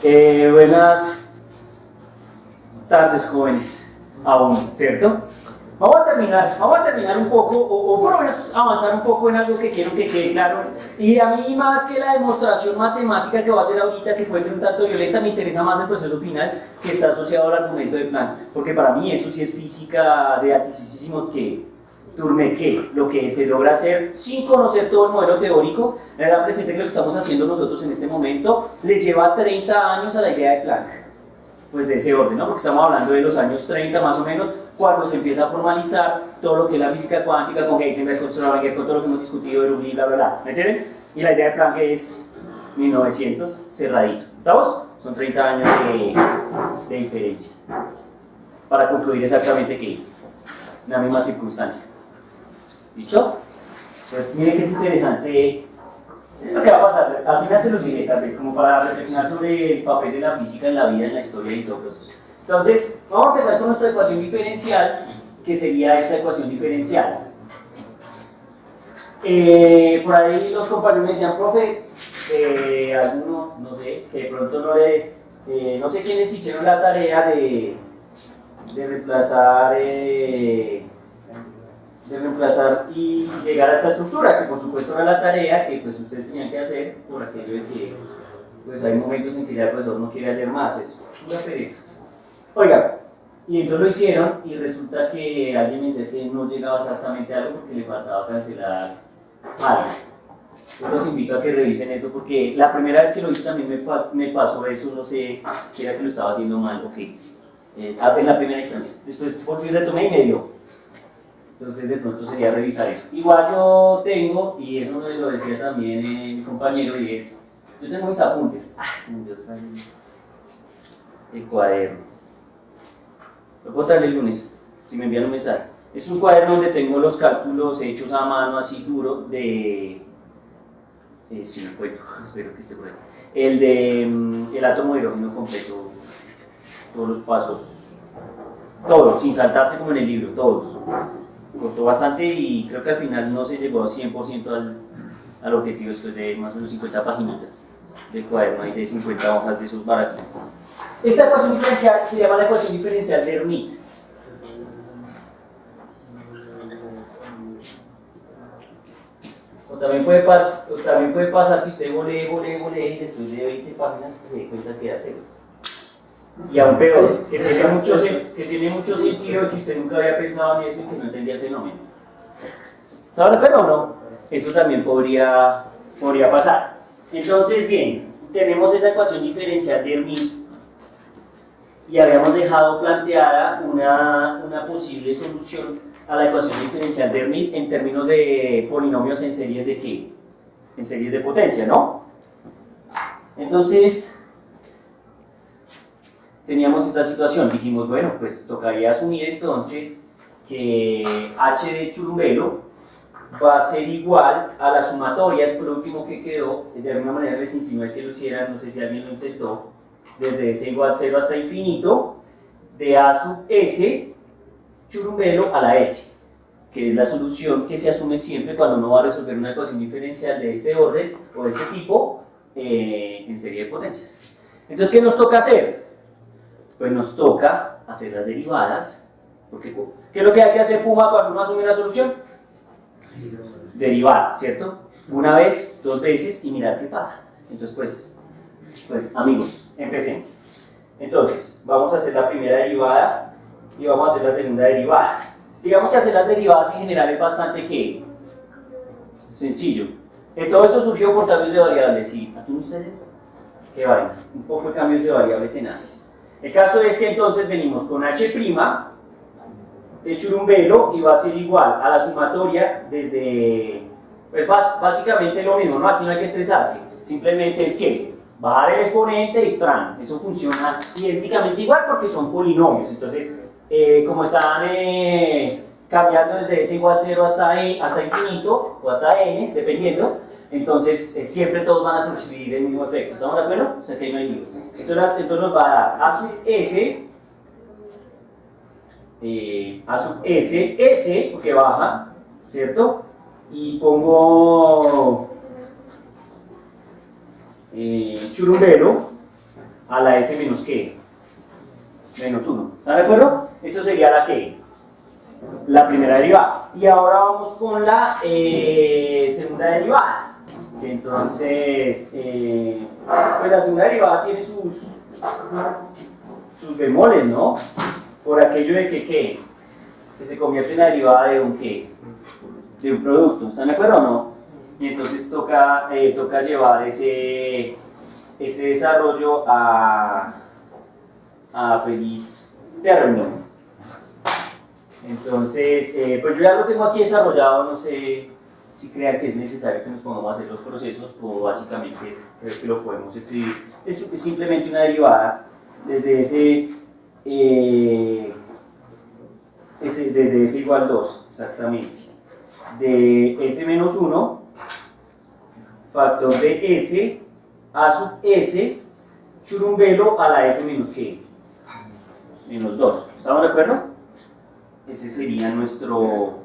Buenas tardes, jóvenes, aún, ¿cierto? Vamos a terminar un poco, o por lo menos avanzar un poco en algo que quiero que quede claro. Y a mí, más que la demostración matemática que va a hacer ahorita, que puede ser un tanto violenta, me interesa más el proceso final que está asociado al argumento de Planck. Porque para mí eso sí es física de altísimo que turme que lo que se logra hacer sin conocer todo el modelo teórico. Era presente que lo que estamos haciendo nosotros en este momento le lleva 30 años a la idea de Planck. Pues de ese orden, ¿no? Porque estamos hablando de los años 30 más o menos, cuando se empieza a formalizar todo lo que es la física cuántica con Heisenberg, con Schrödinger, con todo lo que hemos discutido de Rubin, bla, bla, bla. ¿Me entienden? Y la idea de Planck es 1900, cerradito. ¿Estamos? Son 30 años de diferencia. Para concluir exactamente que en la misma circunstancia. ¿Listo? Pues miren que es interesante lo que va a pasar. Al final se los diré, tal vez, como para reflexionar sobre el papel de la física en la vida, en la historia y todo el proceso. Entonces, vamos a empezar con nuestra ecuación diferencial, que sería esta ecuación diferencial. Por ahí los compañeros me decían, profe, alguno, no sé, que de pronto no sé quiénes hicieron la tarea de reemplazar y llegar a esta estructura, que por supuesto era la tarea que pues ustedes tenían que hacer, por aquello de que pues hay momentos en que ya el profesor no quiere hacer más, es una pereza. Oiga, y entonces lo hicieron y resulta que alguien me decía que no llegaba exactamente a algo porque le faltaba cancelar algo. Yo los invito a que revisen eso porque la primera vez que lo hice también me pasó eso, no sé si era que lo estaba haciendo mal o qué, en la primera instancia. Después volví y retomé y me dio. Entonces de pronto sería revisar eso. Igual yo tengo, y eso lo decía también mi compañero, y es, yo tengo mis apuntes. Se me dio otra vez el cuaderno. Lo puedo traer el lunes, si me envían un mensaje. Es un cuaderno donde tengo los cálculos hechos a mano, así duro, de... si me cuento, espero que esté por ahí. El de el átomo de hidrógeno completo, todos los pasos, todos, sin saltarse como en el libro, todos. Costó bastante y creo que al final no se llegó 100% al objetivo después de más o menos 50 paginitas de cuaderno y de 50 hojas de esos baratitos. Esta ecuación diferencial se llama la ecuación diferencial de Hermite. O también puede pasar que usted volé y después de 20 páginas se dé cuenta que hace. Y aún peor, que tiene mucho sentido y que usted nunca había pensado en eso y que no entendía el fenómeno. ¿Saben lo que no? Eso también podría pasar. Entonces, bien, tenemos esa ecuación diferencial de Hermite y habíamos dejado planteada una posible solución a la ecuación diferencial de Hermite en términos de polinomios en series de ¿qué? En series de potencia, ¿no? Entonces, teníamos esta situación, dijimos, bueno, pues tocaría asumir entonces que h de Churumbelo va a ser igual a la sumatoria, es por lo último que quedó, de alguna manera les insinué que lo hicieran, no sé si alguien lo intentó, desde s igual 0 hasta infinito, de a sub s Churumbelo a la s, que es la solución que se asume siempre cuando uno va a resolver una ecuación diferencial de este orden o de este tipo en serie de potencias. Entonces, ¿qué nos toca hacer? Pues nos toca hacer las derivadas, porque ¿qué es lo que hay que hacer, Puma, cuando uno asume una solución? Derivar, ¿cierto? Una vez, dos veces y mirar qué pasa. Entonces, pues amigos, empecemos. Entonces, vamos a hacer la primera derivada y vamos a hacer la segunda derivada. Digamos que hacer las derivadas en general es bastante ¿qué? Sencillo. Todo eso surgió por cambios de variables, ¿sí? ¿A tú no ustedes? ¿Qué vaina? Un poco de cambios de variables tenaces. El caso es que entonces venimos con h' de Churumbelo y va a ser igual a la sumatoria desde, pues básicamente lo mismo, ¿no? Aquí no hay que estresarse, simplemente es que bajar el exponente y tran, eso funciona idénticamente igual porque son polinomios, entonces como están cambiando desde s igual 0 hasta infinito o hasta n, dependiendo, entonces siempre todos van a surgir el mismo efecto, ¿estamos de acuerdo? O sea que ahí no hay lío. Entonces nos va a dar a sub s, porque baja, ¿cierto? Y pongo Churumbelo a la S menos ¿qué? Menos 1. ¿Están de acuerdo? Esto sería la ¿qué? La primera derivada. Y ahora vamos con la segunda derivada. Que entonces, pues la segunda derivada tiene sus bemoles, ¿no? Por aquello de que se convierte en la derivada de un ¿qué? De un producto. ¿Están de acuerdo o no? Y entonces toca llevar ese desarrollo a feliz término. Entonces, pues yo ya lo tengo aquí desarrollado, no sé si crean que es necesario que nos pongamos a hacer los procesos o básicamente creo que lo podemos escribir. Es simplemente una derivada desde desde S igual 2, exactamente. De S menos 1, factor de S a sub S, churumbelo a la S menos ¿qué? Menos 2. ¿Estamos de acuerdo? Ese sería nuestro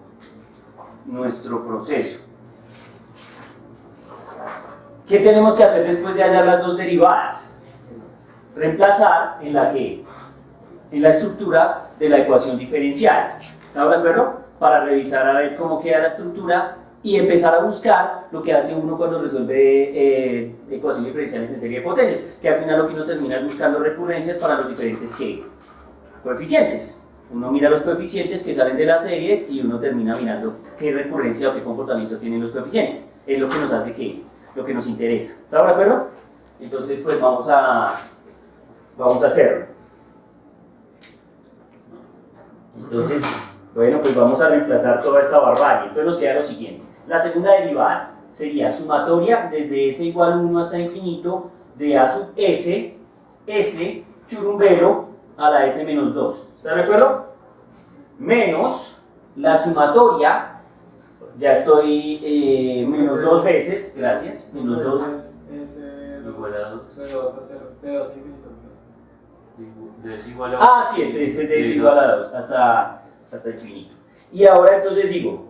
proceso. ¿Qué tenemos que hacer después de hallar las dos derivadas? Reemplazar en la ¿qué? En la estructura de la ecuación diferencial. ¿Estamos de acuerdo? Para revisar a ver cómo queda la estructura y empezar a buscar lo que hace uno cuando resuelve ecuaciones diferenciales en serie de potencias, que al final lo que uno termina es buscando recurrencias para los diferentes ¿qué? Coeficientes. Uno mira los coeficientes que salen de la serie y uno termina mirando qué recurrencia o qué comportamiento tienen los coeficientes. Es lo que nos hace ¿qué? Lo que nos interesa. ¿Estamos de acuerdo? Entonces, pues vamos a hacerlo. Entonces, bueno, pues vamos a reemplazar toda esta barbarie. Entonces nos queda lo siguiente. La segunda derivada sería sumatoria desde S igual a 1 hasta infinito de A sub S, S, churumbelo, a la S menos 2. ¿Están de acuerdo? Menos la sumatoria, ya estoy menos 2 veces, gracias, menos 2. Igual a 2. De 2 a 0, de 2 a infinito. De S igual a 2. Ah, sí, este es de S igual a 2, hasta infinito. Y ahora entonces digo,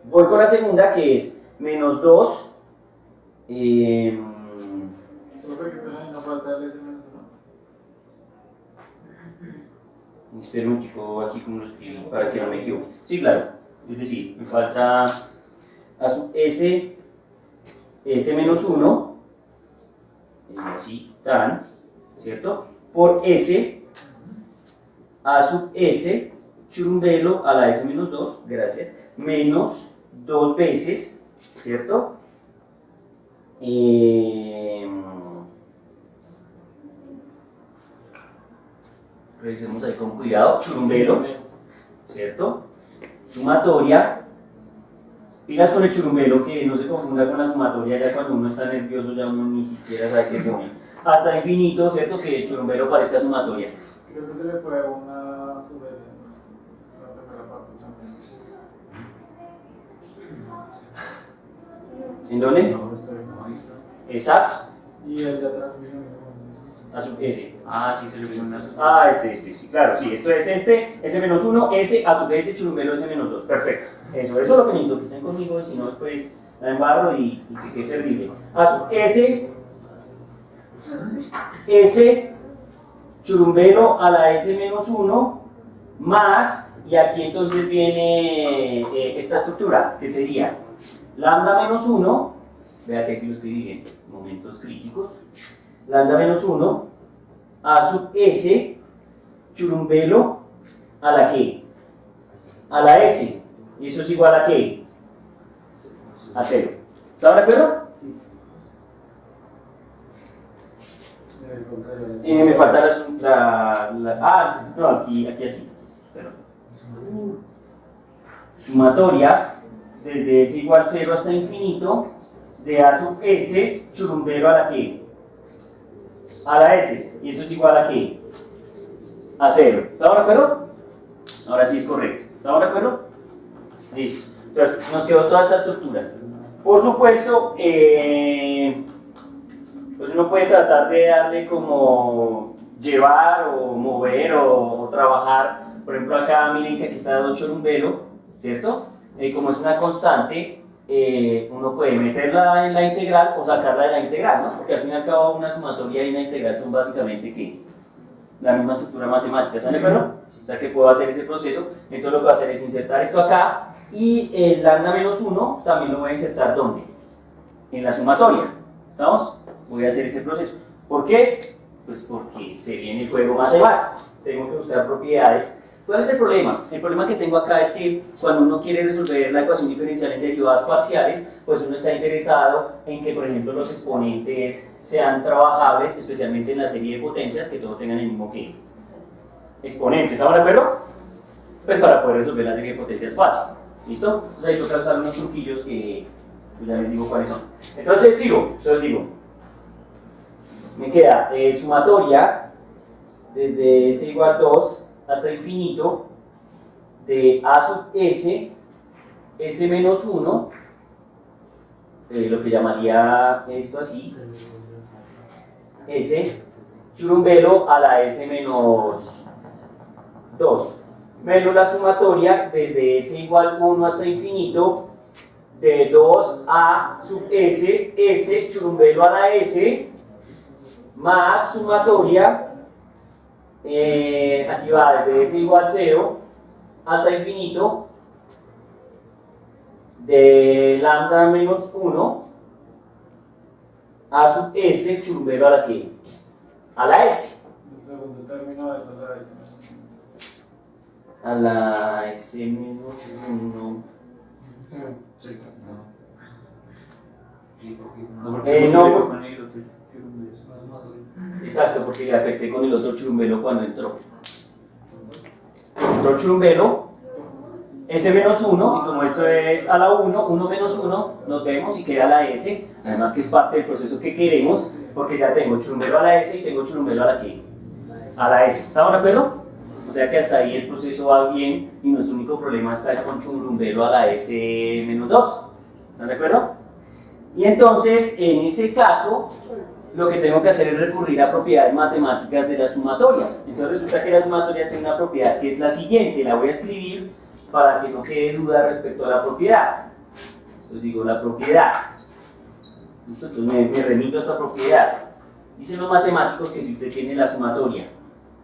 voy con la segunda que es menos 2. No falta el S menos 1. Espera un chico aquí como lo escribí para que no me equivoque. Sí, claro. Es decir, me falta a sub S menos 1, así, tan, ¿cierto? Por S, a sub S, churumbelo a la S menos 2, gracias, menos 2 veces, ¿cierto? Revisemos ahí con cuidado, churumbelo, ¿cierto? Sumatoria, pilas con el churumbelo que no se confunda con la sumatoria, ya cuando uno está nervioso ya uno ni siquiera sabe qué pone. Hasta infinito, ¿cierto? Que el churumbelo parezca sumatoria. Creo que se le fue una subes en la primera parte también. ¿En dónde? No, estoy visto. Esas. Y el de atrás. A sub S. Ah, sí, se le fue una subes. Ah, sí, claro, sí, esto es S menos 1, S a sub S, churumbelo S menos 2, perfecto. Eso es lo que necesito, que estén conmigo, si no después la embarro y que quede terrible. A sub S, churumbelo a la S menos 1, más, y aquí entonces viene esta estructura, que sería lambda menos 1, vea que si lo escribí bien, momentos críticos, lambda menos 1, a sub S, churumbelo, a la ¿qué? A la S, y eso es igual a ¿qué? A 0. ¿Están de acuerdo? Sí. Me falta no, aquí así, perdón. Sumatoria desde S igual 0 hasta infinito de A sub S, churumbelo a la ¿qué? A la S, y eso es igual a ¿qué? A 0. ¿Estamos de acuerdo? Ahora sí es correcto. ¿Estamos de acuerdo? Listo. Entonces, nos quedó toda esta estructura. Por supuesto, pues uno puede tratar de darle como llevar o mover o trabajar. Por ejemplo, acá miren que aquí está 2 churumbelo, ¿cierto? Como es una constante, uno puede meterla en la integral o sacarla de la integral, ¿no? Porque al fin y al cabo una sumatoria y una integral son básicamente ¿qué? La misma estructura matemática, ¿están de acuerdo? O sea que puedo hacer ese proceso, entonces lo que voy a hacer es insertar esto acá y el lambda menos 1 también lo voy a insertar ¿dónde? En la sumatoria, ¿estamos? Voy a hacer ese proceso. ¿Por qué? Pues porque se viene el juego matemático, tengo que buscar propiedades. ¿Cuál es el problema? El problema que tengo acá es que cuando uno quiere resolver la ecuación diferencial en derivadas parciales, pues uno está interesado en que, por ejemplo, los exponentes sean trabajables, especialmente en la serie de potencias, que todos tengan el mismo que exponente. ¿Estamos de acuerdo? Pues para poder resolver la serie de potencias fácil. ¿Listo? Entonces ahí toca usar unos truquillos que pues ya les digo cuáles son. Entonces sigo, entonces digo, me queda sumatoria desde s igual a 2 hasta infinito de a sub s, s menos 1, lo que llamaría esto así, s, churumbelo a la s menos 2, menos la sumatoria desde s igual a 1 hasta infinito de 2 a sub s, s churumbelo a la s, más sumatoria aquí va desde s igual a 0 hasta infinito de lambda menos 1 a sub s churumbelo a la que a la s. El segundo término es a la s. A la s menos 1. Sí, No, exacto, porque le afecté con el otro churumbelo cuando entró. Entró el churumbelo, s menos 1, y como esto es a la 1, 1 menos 1, nos vemos y queda la s, además que es parte del proceso que queremos, porque ya tengo churumbelo a la s y tengo churumbelo a la que a la s. ¿Estamos de acuerdo? O sea que hasta ahí el proceso va bien y nuestro único problema está es con churumbelo a la s menos 2. ¿Están de acuerdo? Y entonces, en ese caso, lo que tengo que hacer es recurrir a propiedades matemáticas de las sumatorias. Entonces resulta que las sumatorias tienen una propiedad que es la siguiente, la voy a escribir para que no quede duda respecto a la propiedad. Entonces digo la propiedad. ¿Listo? Entonces me remito a esta propiedad. Dicen los matemáticos que si usted tiene la sumatoria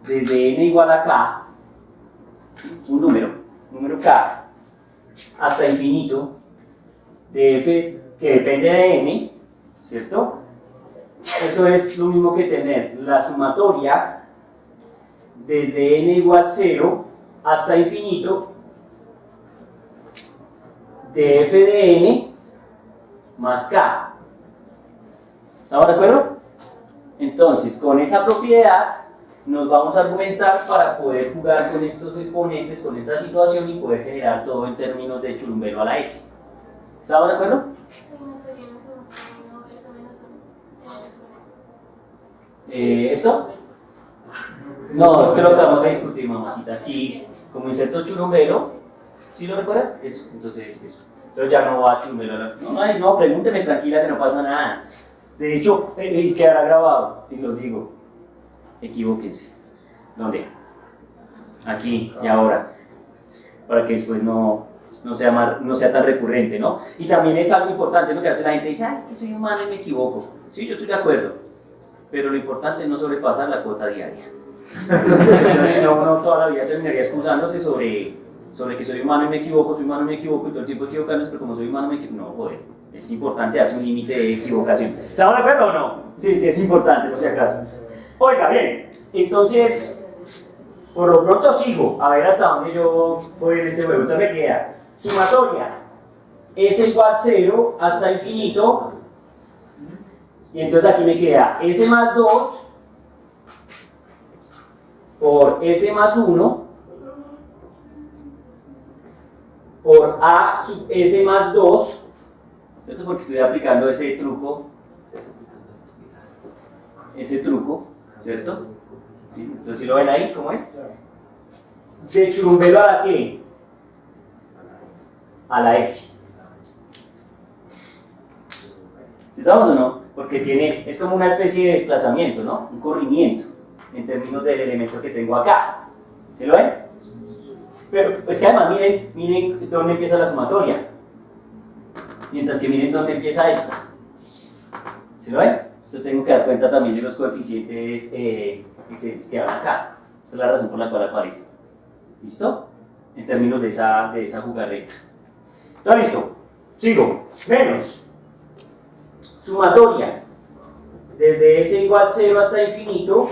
desde n igual a k, un número k, hasta infinito, de f que depende de n, ¿cierto? Eso es lo mismo que tener la sumatoria desde n igual a 0 hasta infinito de f de n más k. ¿Estamos de acuerdo? Entonces, con esa propiedad nos vamos a argumentar para poder jugar con estos exponentes, con esta situación y poder generar todo en términos de churumbelo a la s. ¿Estamos de acuerdo? ¿Esto? No, es que lo acabamos de discutir, mamacita. Aquí, como inserto churumbelo, ¿sí lo recuerdas? Eso, entonces eso. Entonces ya no va a churumbelo. No, pregúnteme tranquila que no pasa nada. De hecho, quedará grabado, y los digo, equivóquense. ¿Dónde? Aquí y ahora. Para que después no sea tan recurrente, ¿no? Y también es algo importante, ¿no? Que hace la gente dice, es que soy humano y me equivoco. Sí, yo estoy de acuerdo, pero lo importante es no sobrepasar la cuota diaria. Entonces, si no, uno toda la vida terminaría excusándose sobre que soy humano y me equivoco, y todo el tiempo equivocándose, pero como soy humano me equivoco. No, joder, es importante darse un límite de equivocación. ¿Estamos de acuerdo o no? Sí, es importante, por si acaso. Oiga, bien, entonces, por lo pronto sigo, a ver hasta dónde yo voy en este juego. Entonces me queda sumatoria s igual a 0 hasta infinito, y entonces aquí me queda s más 2 por s más 1 por a sub s más 2, ¿cierto? Porque estoy aplicando ese truco, ¿cierto? ¿Sí? Entonces, si lo ven ahí, ¿cómo es? De churumbelo a la ¿qué? A la S. ¿Sí estamos o no? Porque es como una especie de desplazamiento, ¿no? Un corrimiento en términos del elemento que tengo acá. ¿Sí lo ven? Pero es que además miren dónde empieza la sumatoria. Mientras que miren dónde empieza esta. ¿Sí lo ven? Entonces tengo que dar cuenta también de los coeficientes excedentes que van acá. Esa es la razón por la cual aparece. ¿Listo? En términos de esa jugarreta. ¿Está listo? Sigo. Menos. Sumatoria. Desde s igual 0 hasta infinito.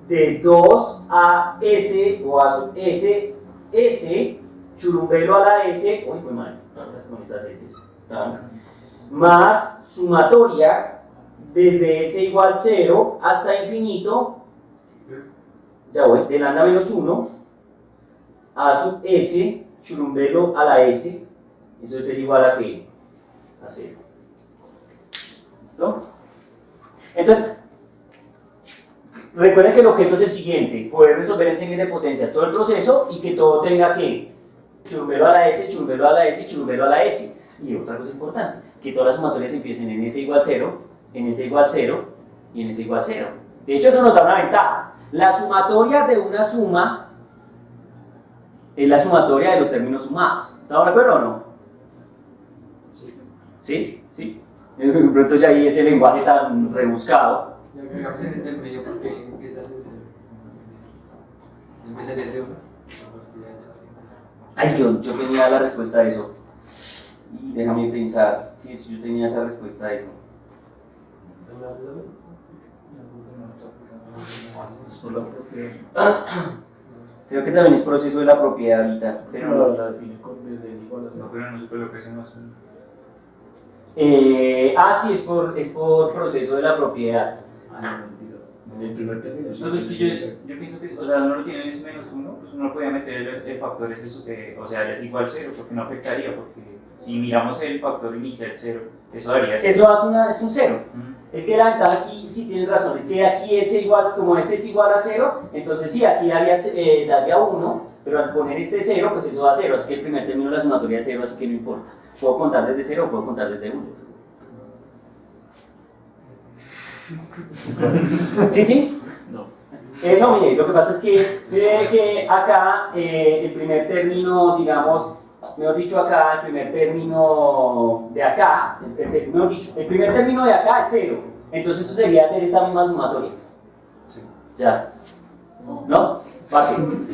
De 2 a s o a sub s. S. Churumbelo a la s. Uy, pues mal. Con esas s. Más sumatoria. Desde s igual 0 hasta infinito. Ya voy. De lambda menos 1. A sub s. Churumbelo a la s. Eso es igual a qué? A 0. ¿Listo? Entonces, recuerden que el objeto es el siguiente: poder resolver en series de potencias todo el proceso y que todo tenga que churumbelo a la s, churumbelo a la s, churumbelo a la s. Y otra cosa importante, que todas las sumatorias empiecen en s igual 0, en s igual 0 y en s igual 0. De hecho, eso nos da una ventaja. La sumatoria de una suma es la sumatoria de los términos sumados. ¿Estamos de acuerdo o no? ¿Sí? ¿Sí? De pronto ya ahí ese lenguaje tan rebuscado. Ya que hagamos en el del medio porque empieza desde 0. Empieza desde 1. Ay, yo tenía la respuesta a eso. Y déjame pensar. Sí, yo tenía esa respuesta a eso. Creo que también es proceso de la propiedad ahorita, pero Pero la define con desde el igual a 0. No, pero no supe lo que hacemos. sí, es por proceso de la propiedad. Ah, no, mentiras. En el primer término. No, pues que yo pienso que, o sea, uno lo tiene en S menos 1, pues uno podía meter el factor S, o sea, el S igual 0, porque no afectaría, porque si miramos el factor inicial 0, eso daría Eso es un 0. Mm. Es que la ventaja aquí, sí tienes razón, es que aquí S igual, como S es igual a 0, entonces sí, aquí daría 1, pero al poner este 0, pues eso da 0, así que el primer término de la sumatoria es 0, así que no importa. Puedo contar desde 0 o puedo contar desde 1. ¿Sí, sí? No. No, mire, lo que pasa es que acá el primer término, digamos, mejor dicho acá, el primer término de acá, mejor dicho, el primer término de acá es 0, entonces eso sería hacer esta misma sumatoria. Sí. Ya. ¿No? Fácil.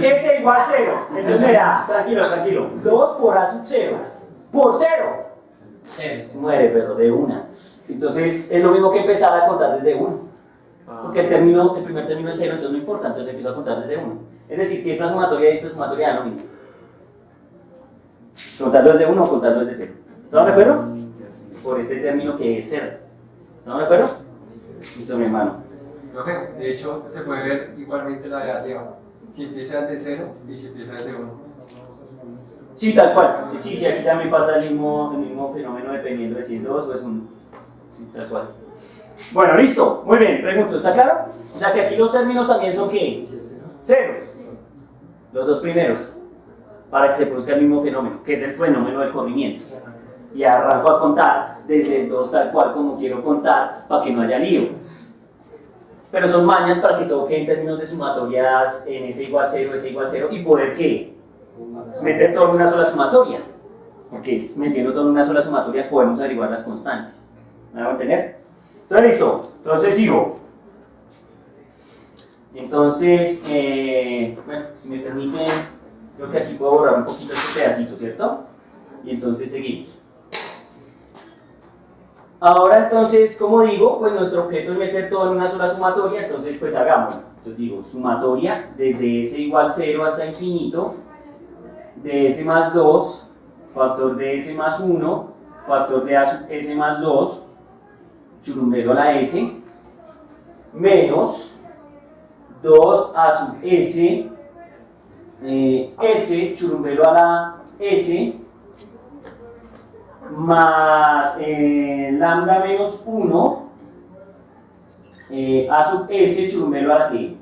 S igual 0, entonces me da, tranquilo, 2 por A sub 0, por 0. Muere, pero de una. Entonces es lo mismo que empezar a contar desde 1. Porque el primer término es 0, entonces no importa, entonces empiezo a contar desde 1. Es decir, que esta sumatoria y esta sumatoria dan lo mismo. Contarlo desde 1 o contarlo desde 0. ¿Estamos de acuerdo? Por este término que es 0. ¿Estamos de acuerdo? Listo, mi hermano. Profe, de hecho, se puede ver igualmente la de arriba. Si empieza desde 0 y si empieza desde 1. Sí, tal cual. Sí, aquí también pasa el mismo fenómeno dependiendo de si es 2 o es 1. Sí, tal cual. Bueno, listo. Muy bien, pregunto, ¿está claro? O sea que aquí los términos también son ¿qué? Ceros. Los dos primeros. Para que se produzca el mismo fenómeno, que es el fenómeno del corrimiento. Y arranco a contar desde el 2 tal cual como quiero contar para que no haya lío. Pero son mañas para que todo quede en términos de sumatorias en S igual 0, S igual 0 y poder ¿qué? Meter todo en una sola sumatoria, porque metiendo todo en una sola sumatoria podemos averiguar las constantes. ¿Me van a entender? Entonces listo, entonces sigo. Entonces, bueno, si me permiten, creo que aquí puedo borrar un poquito este pedacito, ¿cierto? Y entonces seguimos. Ahora entonces, como digo, pues nuestro objeto es meter todo en una sola sumatoria, entonces pues hagámoslo. Entonces digo, sumatoria desde S igual 0 hasta infinito, de S más 2, factor de S más 1, factor de A sub S más 2, churumbelo a la S, menos 2A sub S, S churumbelo a la S, más lambda menos 1, A sub S churumbelo a la ¿qué?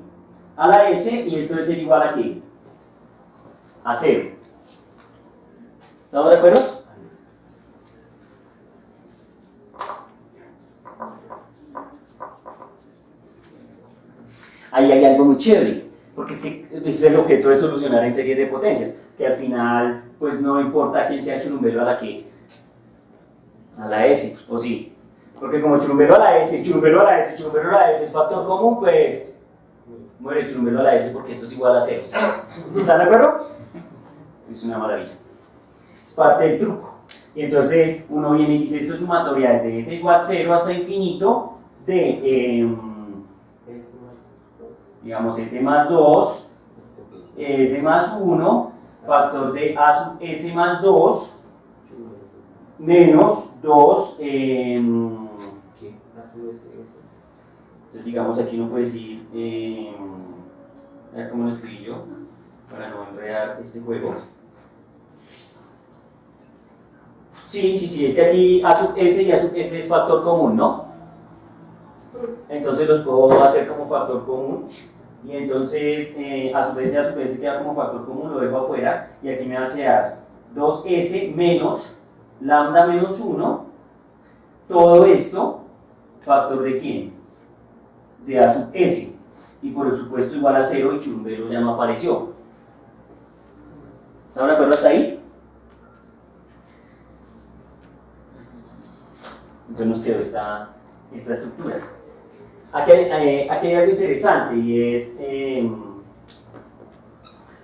A la S, y esto debe ser igual a ¿qué? A 0. ¿Estamos de acuerdo? Ahí hay algo muy chévere, porque es que ese es el objeto de solucionar en series de potencias, que al final pues no importa quién sea churumbelo a la que, a la S, ¿o sí? Porque como churumbelo a la S, churumbelo a la S, churumbelo a la S es factor común, pues muere churumbelo a la S porque esto es igual a 0. ¿Están de acuerdo? Es una maravilla. Es parte del truco. Y entonces uno viene y dice, esto es sumatoria desde S igual 0 hasta infinito de, digamos, S más 2, S más 1, factor de A sub S más 2, menos 2, ¿qué? Entonces digamos aquí uno puede decir, a ver cómo lo escribí yo, para no enredar este juego. Sí, es que aquí A sub S y A sub S es factor común, ¿no? Entonces los puedo hacer como factor común. Y entonces A sub S queda como factor común, lo dejo afuera. Y aquí me va a quedar 2S menos lambda menos 1. Todo esto, factor de quién? De A sub S. Y por supuesto igual a 0 y churumbelo ya no apareció. ¿Están de acuerdo hasta ahí? Entonces nos quedó esta estructura. Aquí hay algo interesante y es,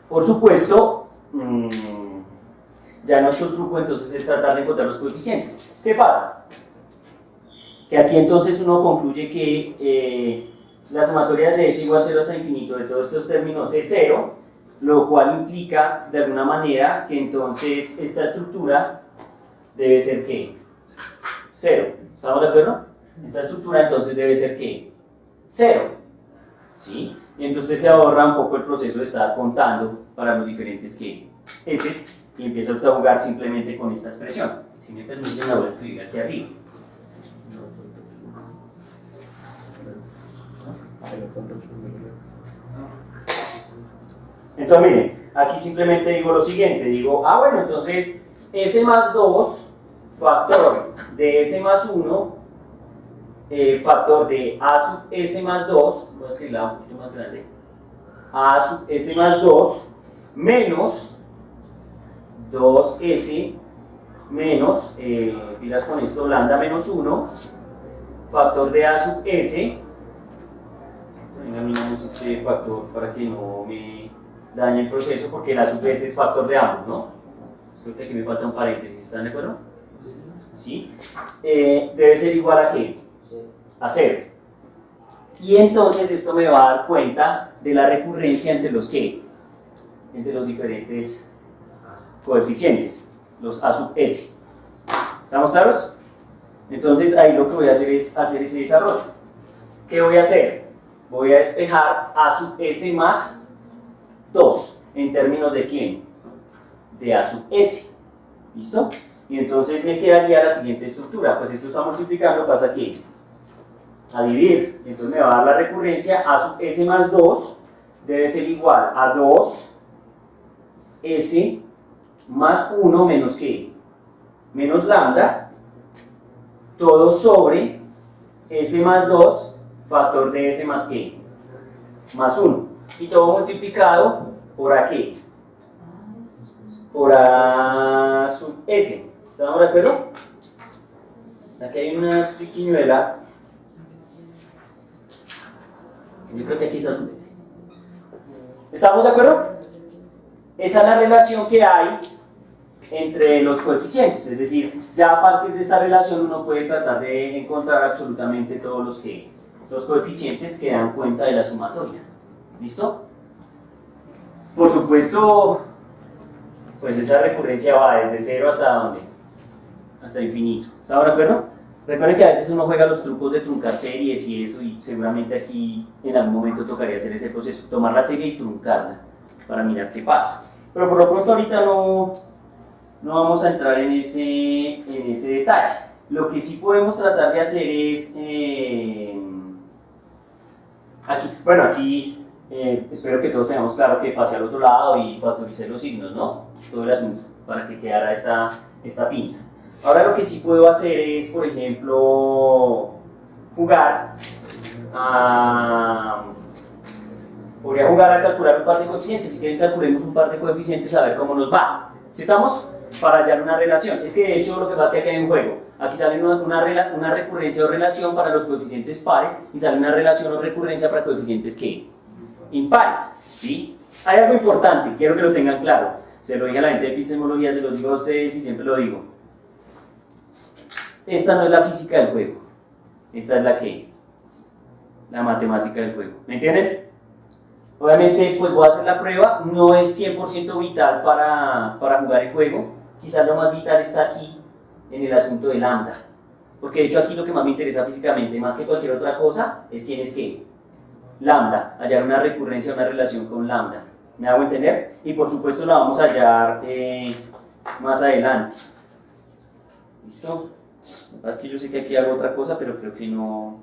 por supuesto, ya nuestro truco entonces es tratar de encontrar los coeficientes. ¿Qué pasa? Que aquí entonces uno concluye que la sumatoria de S igual 0 hasta infinito de todos estos términos es 0, lo cual implica de alguna manera que entonces esta estructura debe ser ¿qué? 0. ¿Estamos de acuerdo? Esta estructura entonces debe ser ¿qué? 0. ¿Sí? Y entonces se ahorra un poco el proceso de estar contando para los diferentes ¿qué? S y empieza usted a jugar simplemente con esta expresión. Si me permiten, la voy a escribir aquí arriba. Entonces miren, aquí simplemente digo lo siguiente, digo, bueno, entonces S más 2, factor de S más 1, factor de A sub S más 2, voy a escribirla un poquito más grande, A sub S más 2, menos 2S menos, pilas con esto, lambda menos 1, factor de A sub S, también miramos este factor para que no me dañe el proceso, porque el A sub S es factor de ambos, ¿no? Creo que aquí me falta un paréntesis, ¿están de acuerdo? ¿Sí? Debe ser igual a ¿qué? A 0. Y entonces esto me va a dar cuenta de la recurrencia entre los ¿qué? Entre los diferentes coeficientes, los A sub S. ¿Estamos claros? Entonces ahí lo que voy a hacer es hacer ese desarrollo. ¿Qué voy a hacer? Voy a despejar A sub S más 2 en términos de ¿quién? De A sub S. ¿Listo? Y entonces me quedaría la siguiente estructura. Pues esto está multiplicando, pasa aquí a dividir. Entonces me va a dar la recurrencia A sub S más 2 debe ser igual a 2S más 1 menos ¿qué? Menos lambda, todo sobre S más 2, factor de S más ¿qué? Más 1. Y todo multiplicado por ¿a qué? Por A sub S. ¿Estamos de acuerdo? Aquí hay una triquiñuela. Yo creo que aquí es A sub S. ¿Estamos de acuerdo? Esa es la relación que hay entre los coeficientes, es decir, ya a partir de esta relación uno puede tratar de encontrar absolutamente todos los coeficientes que dan cuenta de la sumatoria. ¿Listo? Por supuesto, pues esa recurrencia va desde 0 hasta ¿dónde? Hasta infinito. ¿Estamos de acuerdo? Recuerden que a veces uno juega los trucos de truncar series y eso, y seguramente aquí en algún momento tocaría hacer ese proceso, tomar la serie y truncarla para mirar qué pasa. Pero por lo pronto ahorita no vamos a entrar en ese detalle. Lo que sí podemos tratar de hacer es, aquí espero que todos tengamos claro que pasé al otro lado y factoricé los signos, ¿no? Todo el asunto, para que quedara esta pinta. Ahora lo que sí puedo hacer es, por ejemplo, podría jugar a calcular un par de coeficientes. Si quieren, calculemos un par de coeficientes a ver cómo nos va. ¿Sí estamos? Para hallar una relación. Es que de hecho lo que pasa es que aquí hay un juego. Aquí sale una recurrencia o relación para los coeficientes pares y sale una relación o recurrencia para coeficientes ¿qué? Impares, ¿sí? Hay algo importante, quiero que lo tengan claro. Se lo dije a la gente de epistemología, se lo digo a ustedes y siempre lo digo. Esta no es la física del juego. Esta es la que, la matemática del juego. ¿Me entienden? Obviamente, pues voy a hacer la prueba. No es 100% vital para jugar el juego. Quizás lo más vital está aquí, en el asunto de lambda. Porque de hecho aquí lo que más me interesa físicamente, más que cualquier otra cosa, es quién es qué. Lambda. Hallar una recurrencia, una relación con lambda. ¿Me hago entender? Y por supuesto la vamos a hallar más adelante. ¿Listo? Lo que pasa es que yo sé que aquí hago otra cosa, pero creo que no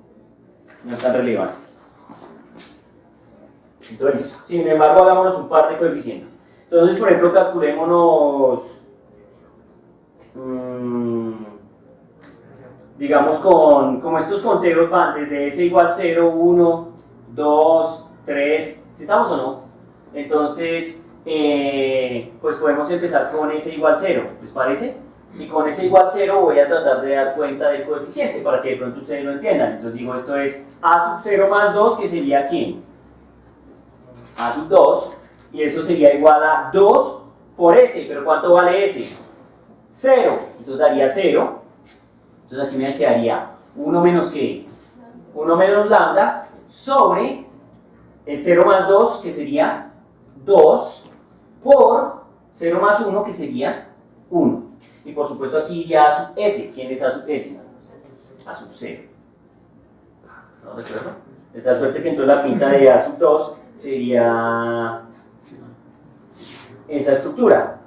es tan relevante. Entonces, listo. Sin embargo, hagámonos un par de coeficientes. Entonces, por ejemplo, calculémonos, digamos, como estos conteos van desde s igual 0, 1, 2, 3, ¿sí estamos o no? Entonces, pues podemos empezar con s igual 0, ¿les parece? Y con s igual 0 voy a tratar de dar cuenta del coeficiente para que de pronto ustedes lo entiendan. Entonces digo, esto es a sub 0 más 2, que sería ¿quién? A sub 2, y eso sería igual a 2 por s, pero ¿cuánto vale s? 0, entonces daría 0, entonces aquí me quedaría 1 menos ¿qué? 1 menos lambda sobre el 0 más 2, que sería 2, por 0 más 1, que sería 1. Y por supuesto aquí iría a sub s. ¿Quién es a sub s? A sub 0. ¿Estamos de acuerdo? De tal suerte que entonces la pinta de a sub 2 sería esa estructura.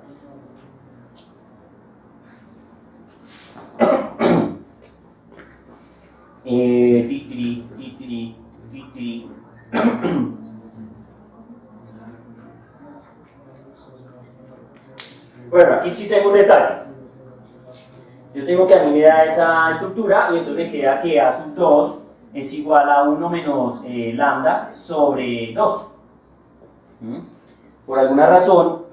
Bueno, aquí sí tengo un detalle. Yo tengo que a mí me da esa estructura y entonces me queda que a sub 2 es igual a 1 menos lambda sobre 2. Por alguna razón,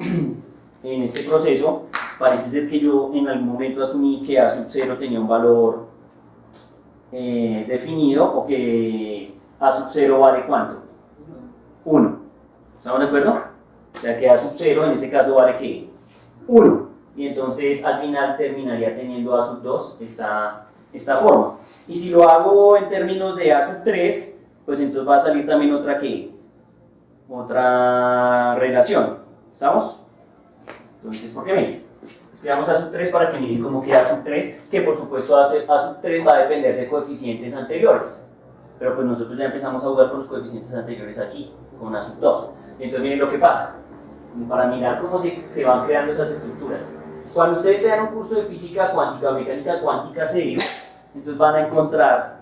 en este proceso, parece ser que yo en algún momento asumí que a sub 0 tenía un valor definido, o que a sub 0 vale ¿cuánto? 1. ¿Estamos de acuerdo? O sea que a sub 0 en ese caso vale ¿qué? 1, y entonces al final terminaría teniendo a sub 2 esta forma. Y si lo hago en términos de a sub 3, pues entonces va a salir también otra relación. ¿Estamos? Entonces, ¿por qué miren? Escribamos a sub 3 para que miren cómo queda a sub 3, que por supuesto a sub 3 va a depender de coeficientes anteriores. Pero pues nosotros ya empezamos a jugar con los coeficientes anteriores aquí, con a sub 2. Entonces miren lo que pasa, para mirar cómo se van creando esas estructuras. Cuando ustedes vean un curso de física cuántica o mecánica cuántica serio, entonces van a encontrar,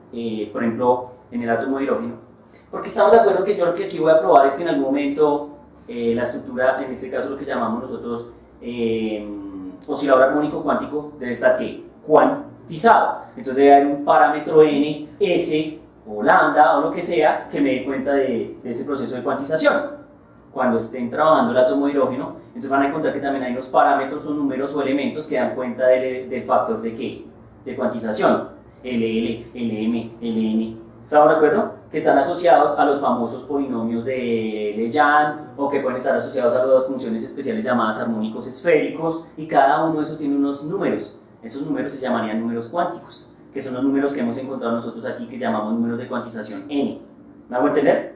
por ejemplo, en el átomo de hidrógeno. Porque estamos de acuerdo que yo lo que aquí voy a probar es que en algún momento la estructura, en este caso lo que llamamos nosotros oscilador armónico cuántico, debe estar ¿qué? Cuantizado. Entonces debe haber un parámetro n, s o lambda o lo que sea que me dé cuenta de ese proceso de cuantización. Cuando estén trabajando el átomo de hidrógeno, entonces van a encontrar que también hay unos parámetros o números o elementos que dan cuenta del factor de ¿qué? De cuantización. LL, LM, LN. ¿Estamos de acuerdo? Que están asociados a los famosos polinomios de Legendre, o que pueden estar asociados a las funciones especiales llamadas armónicos esféricos, y cada uno de esos tiene unos números. Esos números se llamarían números cuánticos, que son los números que hemos encontrado nosotros aquí, que llamamos números de cuantización n. ¿Me hago entender?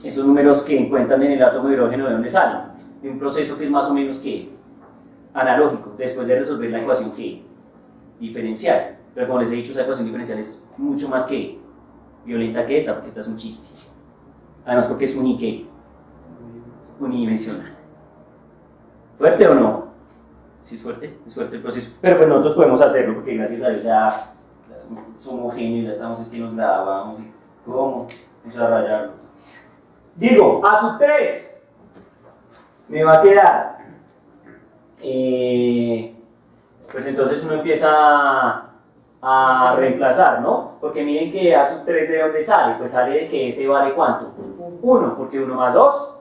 Esos números que encuentran en el átomo de hidrógeno, ¿de dónde salen? De un proceso que es más o menos ¿qué? Analógico, después de resolver la ecuación ¿qué? Diferencial. Pero como les he dicho, esa ecuación diferencial es mucho más que violenta que esta, porque esta es un chiste. Además porque es unidimensional. ¿Fuerte o no? Sí es fuerte el proceso. Pero pues nosotros podemos hacerlo, porque gracias a Dios ya somos genios, ya estamos, es que nos grabamos y ¿cómo? Vamos a rayarlo. Digo, a sub 3 me va a quedar, pues entonces uno empieza a reemplazar, ¿no? Porque miren que a sub 3 ¿de dónde sale? Pues sale de que S vale ¿cuánto? 1, porque 1 más 2,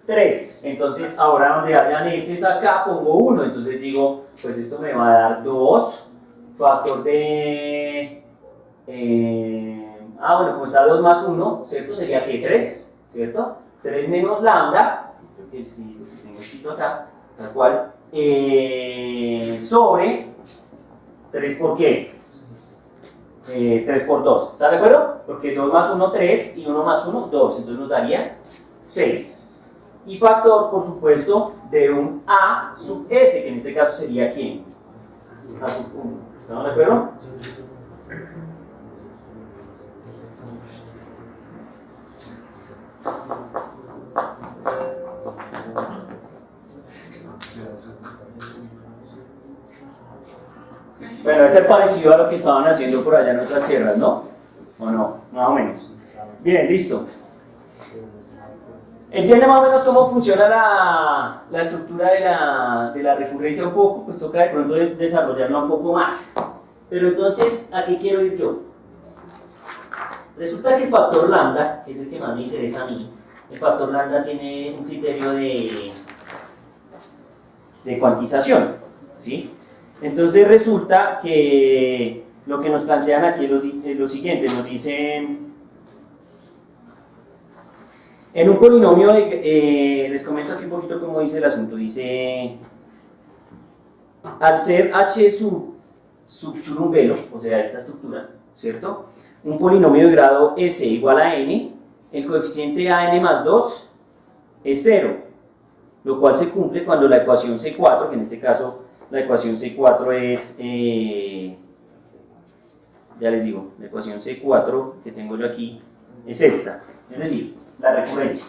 3. Entonces ahora donde hayan S acá pongo 1, entonces digo, pues esto me va a dar 2 factor de... bueno, pues a 2 más 1, ¿cierto? Sería que 3, ¿cierto? 3 menos lambda, creo que sí, lo que tengo escrito acá, tal cual, sobre 3 por qué? 3 por 2, ¿está de acuerdo? Porque 2 más 1, 3 y 1 más 1, 2, entonces nos daría 6. Y factor, por supuesto, de un A sub S, que en este caso sería ¿quién? A sub 1, ¿estamos de acuerdo? Bueno, es parecido a lo que estaban haciendo por allá en otras tierras, ¿no? ¿O no? Más o menos. Bien, listo. ¿Entiende más o menos cómo funciona la estructura de la recurrencia un poco? Pues toca de pronto desarrollarla un poco más. Pero entonces, ¿a qué quiero ir yo? Resulta que el factor lambda, que es el que más me interesa a mí, el factor lambda tiene un criterio de cuantización, ¿sí? Entonces resulta que lo que nos plantean aquí es lo siguiente, nos dicen, en un polinomio, les comento aquí un poquito cómo dice el asunto, dice, al ser h sub churumbelo, o sea, esta estructura, ¿cierto? Un polinomio de grado s igual a n, el coeficiente an más 2 es 0, lo cual se cumple cuando la ecuación C4, que en este caso la ecuación C4 es, ya les digo, la ecuación C4 que tengo yo aquí es esta, es decir, la recurrencia.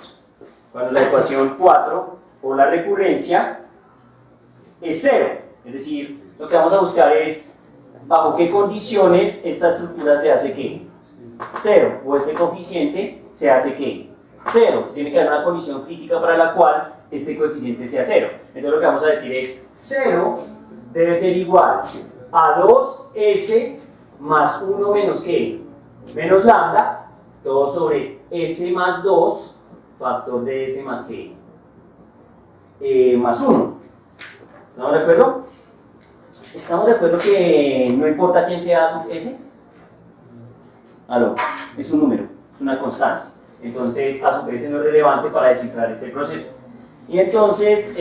Cuando la ecuación 4 o la recurrencia es 0, es decir, lo que vamos a buscar es bajo qué condiciones esta estructura se hace ¿qué? 0, o este coeficiente se hace ¿qué? 0. Tiene que haber una condición crítica para la cual este coeficiente sea 0. Entonces lo que vamos a decir es 0 debe ser igual a 2s más 1 menos ¿qué? Menos lambda, todo sobre s más 2, factor de s más ¿qué? Más 1. ¿Estamos de acuerdo? ¿Estamos de acuerdo que no importa quién sea sub s? Aló, es un número, es una constante. Entonces, a sub s no es relevante para descifrar este proceso. Y entonces,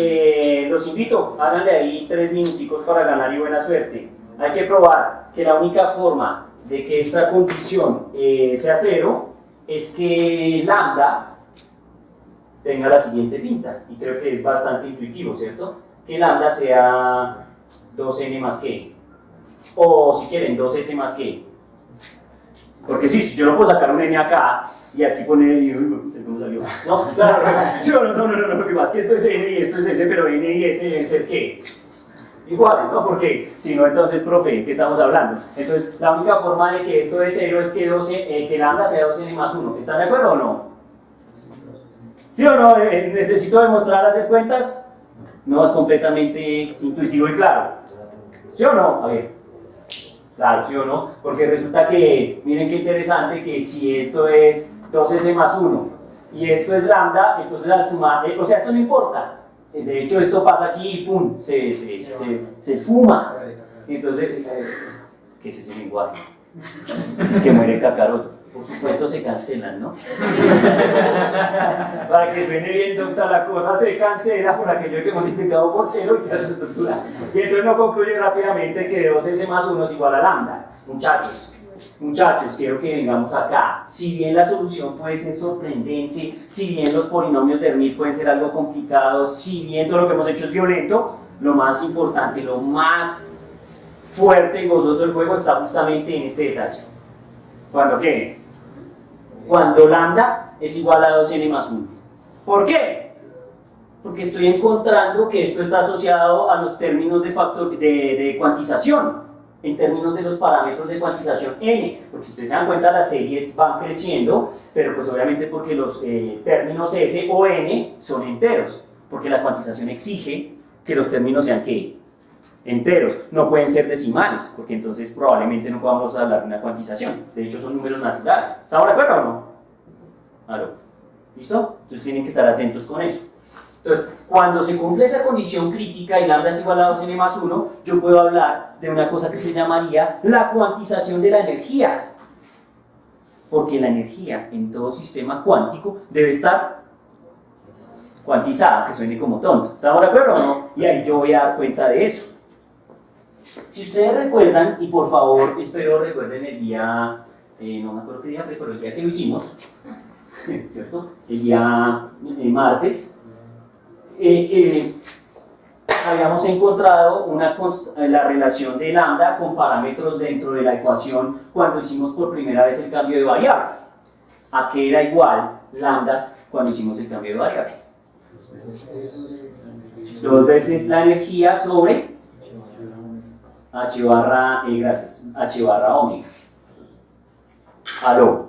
los invito, háganle ahí 3 minuticos para ganar y buena suerte. Hay que probar que la única forma de que esta condición sea 0 es que lambda tenga la siguiente pinta. Y creo que es bastante intuitivo, ¿cierto? Que lambda sea 2n más que, o si quieren, 2s más que. Porque sí, si yo no puedo sacar un n acá y aquí poner y ¿cómo salió? No, claro, no, lo que pasa es que esto es n y esto es s, pero n y s deben ser ¿qué? Iguales, ¿no? Porque si no, entonces, profe, ¿qué estamos hablando? Entonces, la única forma de que esto es 0 es que, que lambda sea 2n más 1. ¿Están de acuerdo o no? ¿Sí o no? ¿Necesito demostrar hacer cuentas? No, es completamente intuitivo y claro. ¿Sí o no? A ver. Claro, ¿sí o no? Porque resulta que, miren qué interesante, que si esto es 2s más 1 y esto es lambda, entonces al sumar, o sea, esto no importa. De hecho, esto pasa aquí y pum, se esfuma. Entonces, ¿qué es ese lenguaje? Es que muere Kakaroto. Por supuesto se cancelan, ¿no? Para que suene bien docta la cosa, se cancela por aquello que multiplicado por 0 y queda esa estructura. Y entonces no concluye rápidamente que 2s más 1 es igual a lambda. Muchachos, quiero que vengamos acá. Si bien la solución puede ser sorprendente, si bien los polinomios de Hermite pueden ser algo complicados, si bien todo lo que hemos hecho es violento, lo más importante, lo más fuerte y gozoso del juego está justamente en este detalle. ¿Cuándo qué? Cuando lambda es igual a 2n más 1. ¿Por qué? Porque estoy encontrando que esto está asociado a los términos de cuantización, en términos de los parámetros de cuantización n, porque si ustedes se dan cuenta las series van creciendo, pero pues obviamente porque los términos s o n son enteros, porque la cuantización exige que los términos sean ¿qué? Enteros, no pueden ser decimales, porque entonces probablemente no podamos hablar de una cuantización, de hecho son números naturales. ¿Estamos de acuerdo o no? ¿Aló? ¿Listo? Entonces tienen que estar atentos con eso. Entonces, cuando se cumple esa condición crítica y lambda es igual a 2n más 1, yo puedo hablar de una cosa que se llamaría la cuantización de la energía. Porque la energía en todo sistema cuántico debe estar cuantizada, que suene como tonto. ¿Estamos de acuerdo o no? Y ahí yo voy a dar cuenta de eso. Si ustedes recuerdan, y por favor, espero recuerden el día, no me acuerdo qué día fue, pero el día que lo hicimos, ¿cierto? El día martes, habíamos encontrado la relación de lambda con parámetros dentro de la ecuación cuando hicimos por primera vez el cambio de variable. ¿A qué era igual lambda cuando hicimos el cambio de variable? 2 veces la energía sobre h barra, gracias, h barra omega. Aló.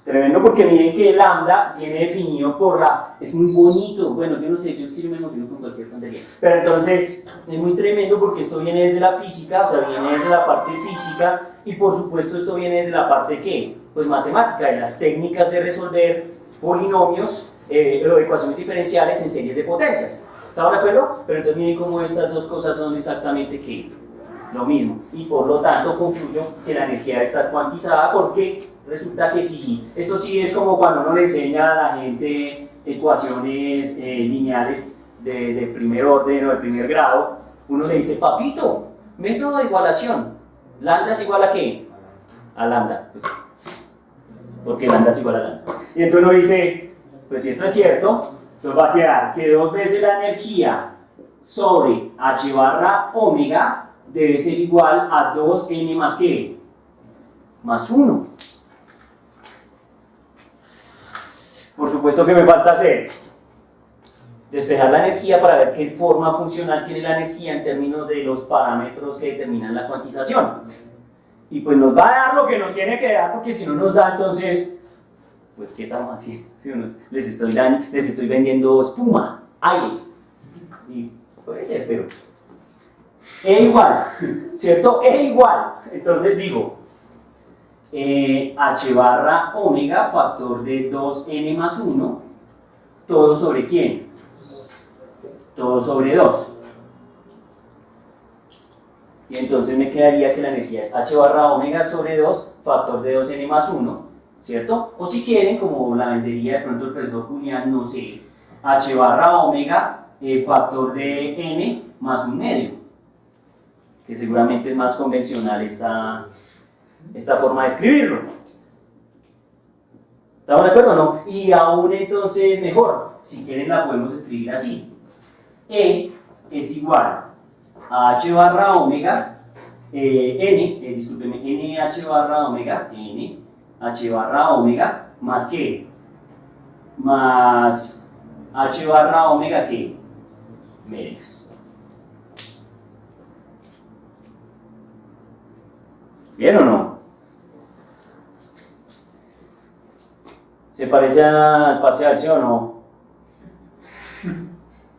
Tremendo, porque miren que lambda viene definido por la... Es muy bonito, bueno, yo no sé, yo es que yo me emociono con cualquier tontería. Pero entonces, es muy tremendo porque esto viene desde la física, o sea, viene desde la parte física, y por supuesto esto viene desde la parte, ¿qué? Pues matemática, de las técnicas de resolver polinomios o ecuaciones diferenciales en series de potencias. ¿Estamos de acuerdo? Pero entonces miren cómo estas dos cosas son exactamente, ¿qué? Lo mismo. Y por lo tanto concluyo que la energía debe estar cuantizada porque resulta que sí, esto sí es como cuando uno le enseña a la gente ecuaciones lineales de primer orden o de primer grado, uno le dice, papito, método de igualación, lambda es igual a ¿qué? A lambda, pues, porque lambda es igual a lambda. Y entonces uno dice, pues si esto es cierto, nos va a quedar que 2 veces la energía sobre h barra omega debe ser igual a 2n más ¿qué? Más 1. Por supuesto que me falta hacer despejar la energía para ver qué forma funcional tiene la energía en términos de los parámetros que determinan la cuantización. Y pues nos va a dar lo que nos tiene que dar, porque si no nos da, entonces, pues ¿qué estamos haciendo? ¿Sí? Les estoy vendiendo espuma, aire. Y puede ser, pero E igual, ¿cierto? E igual. Entonces digo, h barra omega, factor de 2n más 1, todo sobre ¿quién? Todo sobre 2. Y entonces me quedaría que la energía es h barra omega sobre 2, factor de 2n más 1, ¿cierto? O si quieren, como la vendería de pronto el profesor Julián, no sé, h barra omega, factor de n más 1 medio, que seguramente es más convencional esta forma de escribirlo. ¿Estamos de acuerdo o no? Y aún entonces mejor, si quieren la podemos escribir así. E es igual a h barra omega, discúlpenme, nh barra omega, h barra omega, más ¿qué? Más h barra omega, ¿qué? Medios. ¿Bien o no? ¿Se parece al parcial, sí o no?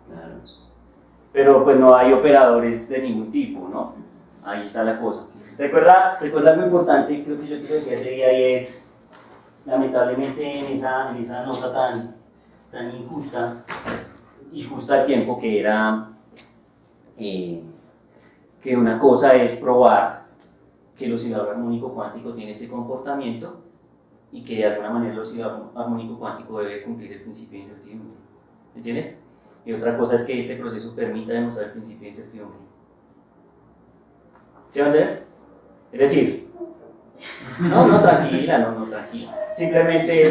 Claro. Pero pues no hay operadores de ningún tipo, ¿no? Ahí está la cosa. Recuerda algo importante, creo que yo te lo decía ese día, y es, lamentablemente en esa nota tan injusta, y justa al tiempo, que era que una cosa es probar que el oscilador armónico cuántico tiene este comportamiento y que de alguna manera el oscilador armónico cuántico debe cumplir el principio de incertidumbre. ¿Entiendes? Y otra cosa es que este proceso permita demostrar el principio de incertidumbre. ¿Sí va a entender? Es decir, no, tranquila, tranquila. Simplemente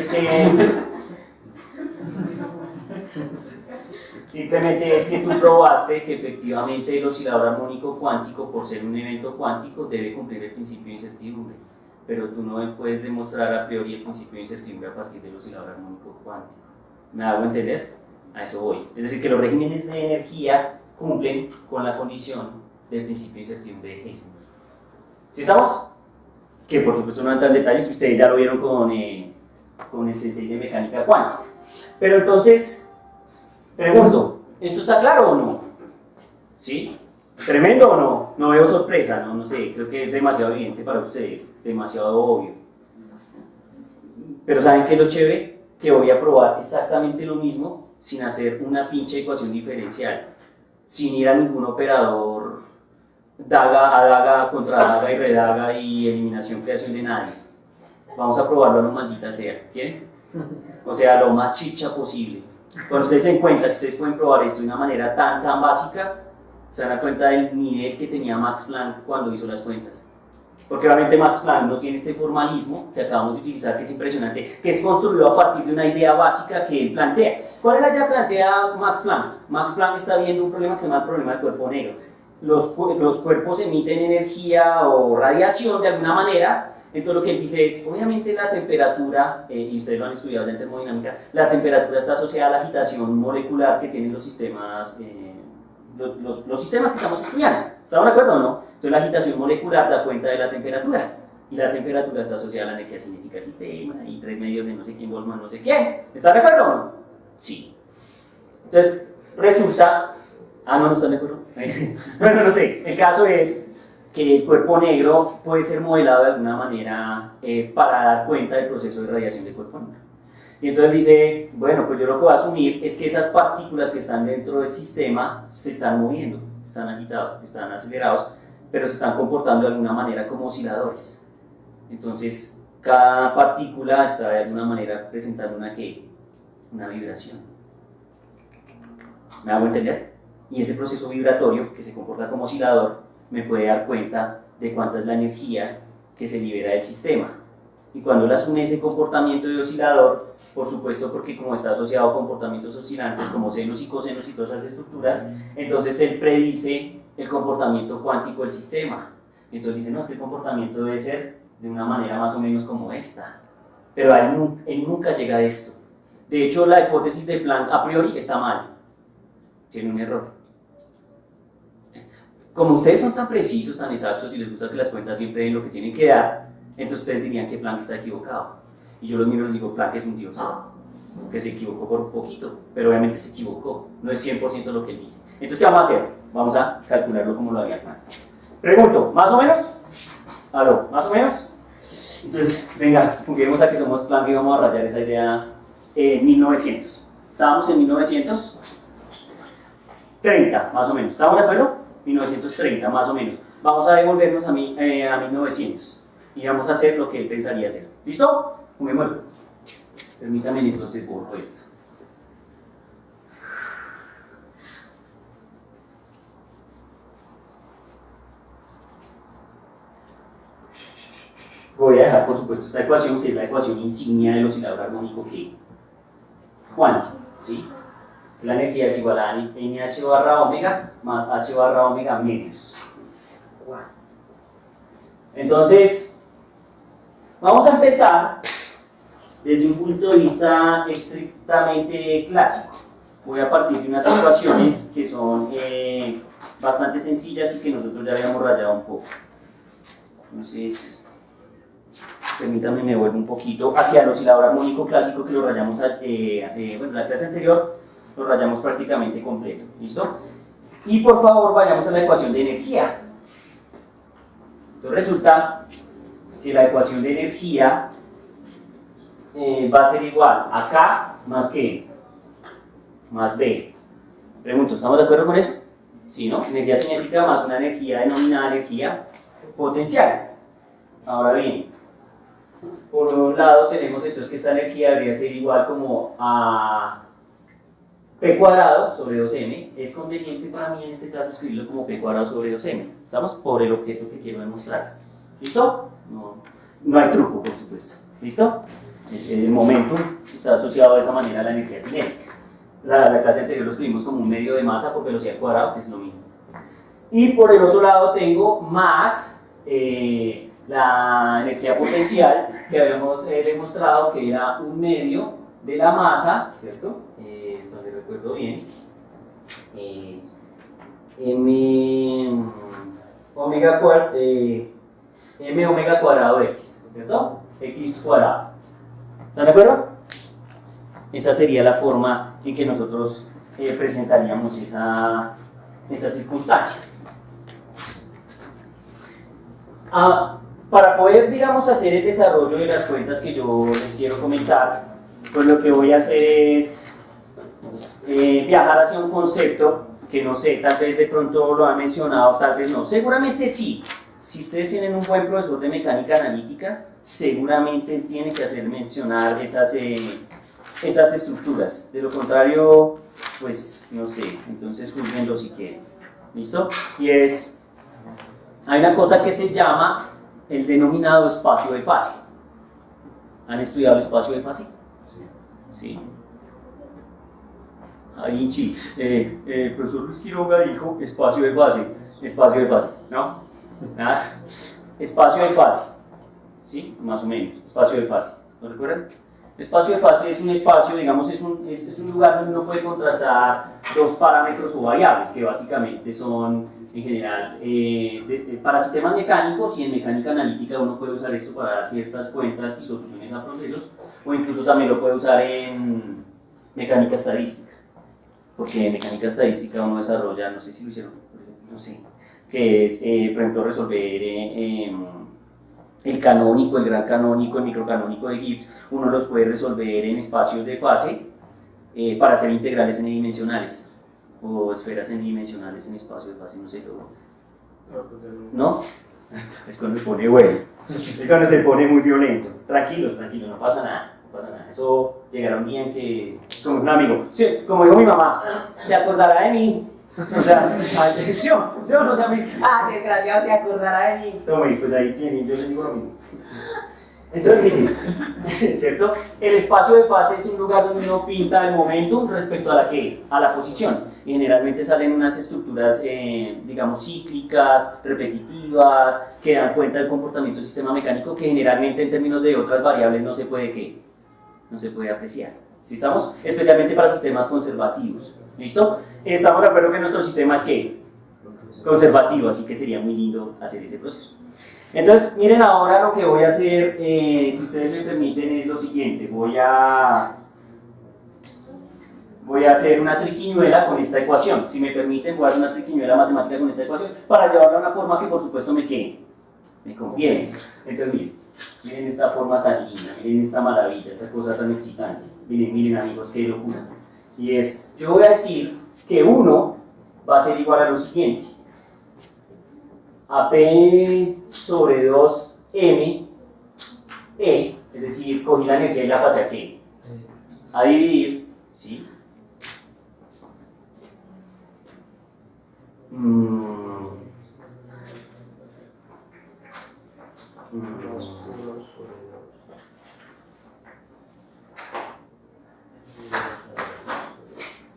es que tú probaste que efectivamente el oscilador armónico cuántico, por ser un evento cuántico, debe cumplir el principio de incertidumbre. Pero tú no puedes demostrar a priori el principio de incertidumbre a partir del oscilador armónico cuántico. ¿Me hago entender? A eso voy. Es decir, que los regímenes de energía cumplen con la condición del principio de incertidumbre de Heisenberg. ¿Sí estamos? Que por supuesto no entran en detalles, que ustedes ya lo vieron con el sensei de mecánica cuántica. Pero entonces, pregunto, ¿esto está claro o no? ¿Sí? ¿Tremendo o no? No veo sorpresa, no sé, creo que es demasiado evidente para ustedes, demasiado obvio. Pero ¿saben qué es lo chévere? que voy a probar exactamente lo mismo sin hacer una pinche ecuación diferencial, sin ir a ningún operador daga a daga, contra daga y redaga y eliminación, creación de nadie. Vamos a probarlo a lo maldita sea, ¿quieren? O sea, lo más chicha posible. Cuando ustedes se den cuenta que ustedes pueden probar esto de una manera tan básica, se dan cuenta del nivel que tenía Max Planck cuando hizo las cuentas. Porque realmente Max Planck no tiene este formalismo que acabamos de utilizar, que es impresionante, que es construido a partir de una idea básica que él plantea. ¿Cuál es la idea que plantea Max Planck? Max Planck está viendo un problema que se llama el problema del cuerpo negro. Los cuerpos emiten energía o radiación de alguna manera. Entonces lo que él dice es, obviamente la temperatura, y ustedes lo han estudiado ya en termodinámica, la temperatura está asociada a la agitación molecular que tienen los sistemas, los sistemas que estamos estudiando. ¿Estamos de acuerdo o no? Entonces la agitación molecular da cuenta de la temperatura, y la temperatura está asociada a la energía cinética del sistema, y 3 medios de no sé quién, Boltzmann no sé quién. ¿Están de acuerdo o no? Sí. Entonces resulta, no están de acuerdo. Bueno, no sé, el caso es que el cuerpo negro puede ser modelado de alguna manera para dar cuenta del proceso de radiación del cuerpo negro. Y entonces dice, bueno, pues yo lo que voy a asumir es que esas partículas que están dentro del sistema se están moviendo, están agitados, están acelerados, pero se están comportando de alguna manera como osciladores. Entonces, cada partícula está de alguna manera presentando una vibración. ¿Me hago entender? Y ese proceso vibratorio que se comporta como oscilador me puede dar cuenta de cuánta es la energía que se libera del sistema. Y cuando él asume ese comportamiento de oscilador, por supuesto porque como está asociado a comportamientos oscilantes como senos y cosenos y todas esas estructuras, entonces él predice el comportamiento cuántico del sistema. Entonces dice, no, es que el comportamiento debe ser de una manera más o menos como esta. Pero él nunca llega a esto. De hecho, la hipótesis de Planck a priori está mal. Tiene un error. Como ustedes son tan precisos, tan exactos y les gusta que las cuentas siempre den lo que tienen que dar, entonces ustedes dirían que Planck está equivocado. Y yo los miro y les digo, Planck es un dios, que se equivocó por un poquito, pero obviamente se equivocó, no es 100% lo que él dice. Entonces, ¿qué vamos a hacer? Vamos a calcularlo como lo haría Planck. Pregunto, ¿más o menos? ¿Aló? ¿Más o menos? Entonces, venga, juguemos a que somos Planck y vamos a rayar esa idea en 1900. Estábamos en 1930, más o menos. ¿Estamos de acuerdo? 1930, más o menos. Vamos a devolvernos a 1900 y vamos a hacer lo que él pensaría hacer. ¿Listo? Juguémoslo. Permítanme entonces borro esto. Voy a dejar, por supuesto, esta ecuación, que es la ecuación insignia del oscilador armónico que cuántico, ¿sí? La energía es igual a NH barra omega más H barra omega medios. Entonces, vamos a empezar desde un punto de vista estrictamente clásico. Voy a partir de unas ecuaciones que son bastante sencillas y que nosotros ya habíamos rayado un poco. Entonces, permítanme, me vuelvo un poquito hacia el oscilador armónico clásico que lo rayamos, bueno, la clase anterior lo rayamos prácticamente completo, ¿listo? Y por favor vayamos a la ecuación de energía. Entonces resulta que la ecuación de energía va a ser igual a K más ¿qué? Más B. Pregunto, ¿estamos de acuerdo con eso? Sí, ¿no? Energía cinética más una energía denominada energía potencial. Ahora bien, por un lado tenemos entonces que esta energía debería ser igual como a P cuadrado sobre 2m. Es conveniente para mí en este caso escribirlo como P cuadrado sobre 2m. Estamos por el objeto que quiero demostrar. ¿Listo? No hay truco, por supuesto. ¿Listo? El momento está asociado de esa manera a la energía cinética. La clase anterior lo escribimos como un medio de masa por velocidad al cuadrado, que es lo mismo. Y por el otro lado tengo más la energía potencial, que habíamos demostrado que era un medio de la masa, ¿cierto? Esto te recuerdo bien. M omega cuadrado de x, ¿cierto? X cuadrado. ¿Están de acuerdo? Esa sería la forma en que nosotros presentaríamos esa circunstancia. Para poder, digamos, hacer el desarrollo de las cuentas que yo les quiero comentar, pues lo que voy a hacer es viajar hacia un concepto que no sé, tal vez de pronto lo han mencionado, tal vez no, seguramente sí. Si ustedes tienen un buen profesor de mecánica analítica, seguramente él tiene que hacer mencionar esas estructuras. De lo contrario, pues no sé, entonces juzguenlo si quieren. ¿Listo? Y hay una cosa que se llama el denominado espacio de fase. ¿Han estudiado el espacio de fase? Sí. Ahí el profesor Luis Quiroga dijo espacio de fase, ¿no? Nada. Espacio de fase, ¿sí? Más o menos, espacio de fase, ¿lo recuerdan? Espacio de fase es un espacio, digamos, es un lugar donde uno puede contrastar dos parámetros o variables, que básicamente son, en general, para sistemas mecánicos y en mecánica analítica uno puede usar esto para dar ciertas cuentas y soluciones a procesos, o incluso también lo puede usar en mecánica estadística, porque en mecánica estadística uno desarrolla, no sé si lo hicieron, no sé, que es, por ejemplo, resolver el canónico, el gran canónico, el microcanónico de Gibbs, uno los puede resolver en espacios de fase para hacer integrales n-dimensionales o esferas n-dimensionales en espacio de fase, no sé, ¿no? Es cuando se pone bueno, es cuando se pone muy violento. Tranquilos, no pasa nada. Eso llegará un día en que, como un amigo, sí, como dijo mi mamá, se acordará de mí. O sea, desgraciado, se acordará de mí. Toma, y pues ahí tienen, yo les digo lo mismo. Entonces, miren, ¿cierto? El espacio de fase es un lugar donde uno pinta el momentum respecto a la posición. Y generalmente salen unas estructuras, digamos, cíclicas, repetitivas, que dan cuenta del comportamiento del sistema mecánico, que generalmente en términos de otras variables no se puede apreciar. ¿Sí estamos? Especialmente para sistemas conservativos. ¿Listo? Estamos de acuerdo que nuestro sistema es ¿qué? Conservativo, así que sería muy lindo hacer ese proceso. Entonces, miren ahora lo que voy a hacer, si ustedes me permiten, es lo siguiente. Voy a hacer una triquiñuela con esta ecuación. Si me permiten, voy a hacer una triquiñuela matemática con esta ecuación para llevarla a una forma que por supuesto me conviene. Entonces, miren esta forma tan linda, miren esta maravilla, esta cosa tan excitante. Miren amigos, qué locura. Y yo voy a decir que 1 va a ser igual a lo siguiente. A P sobre 2M E, es decir, cogí la energía y la pasé a ¿qué? A dividir, ¿sí?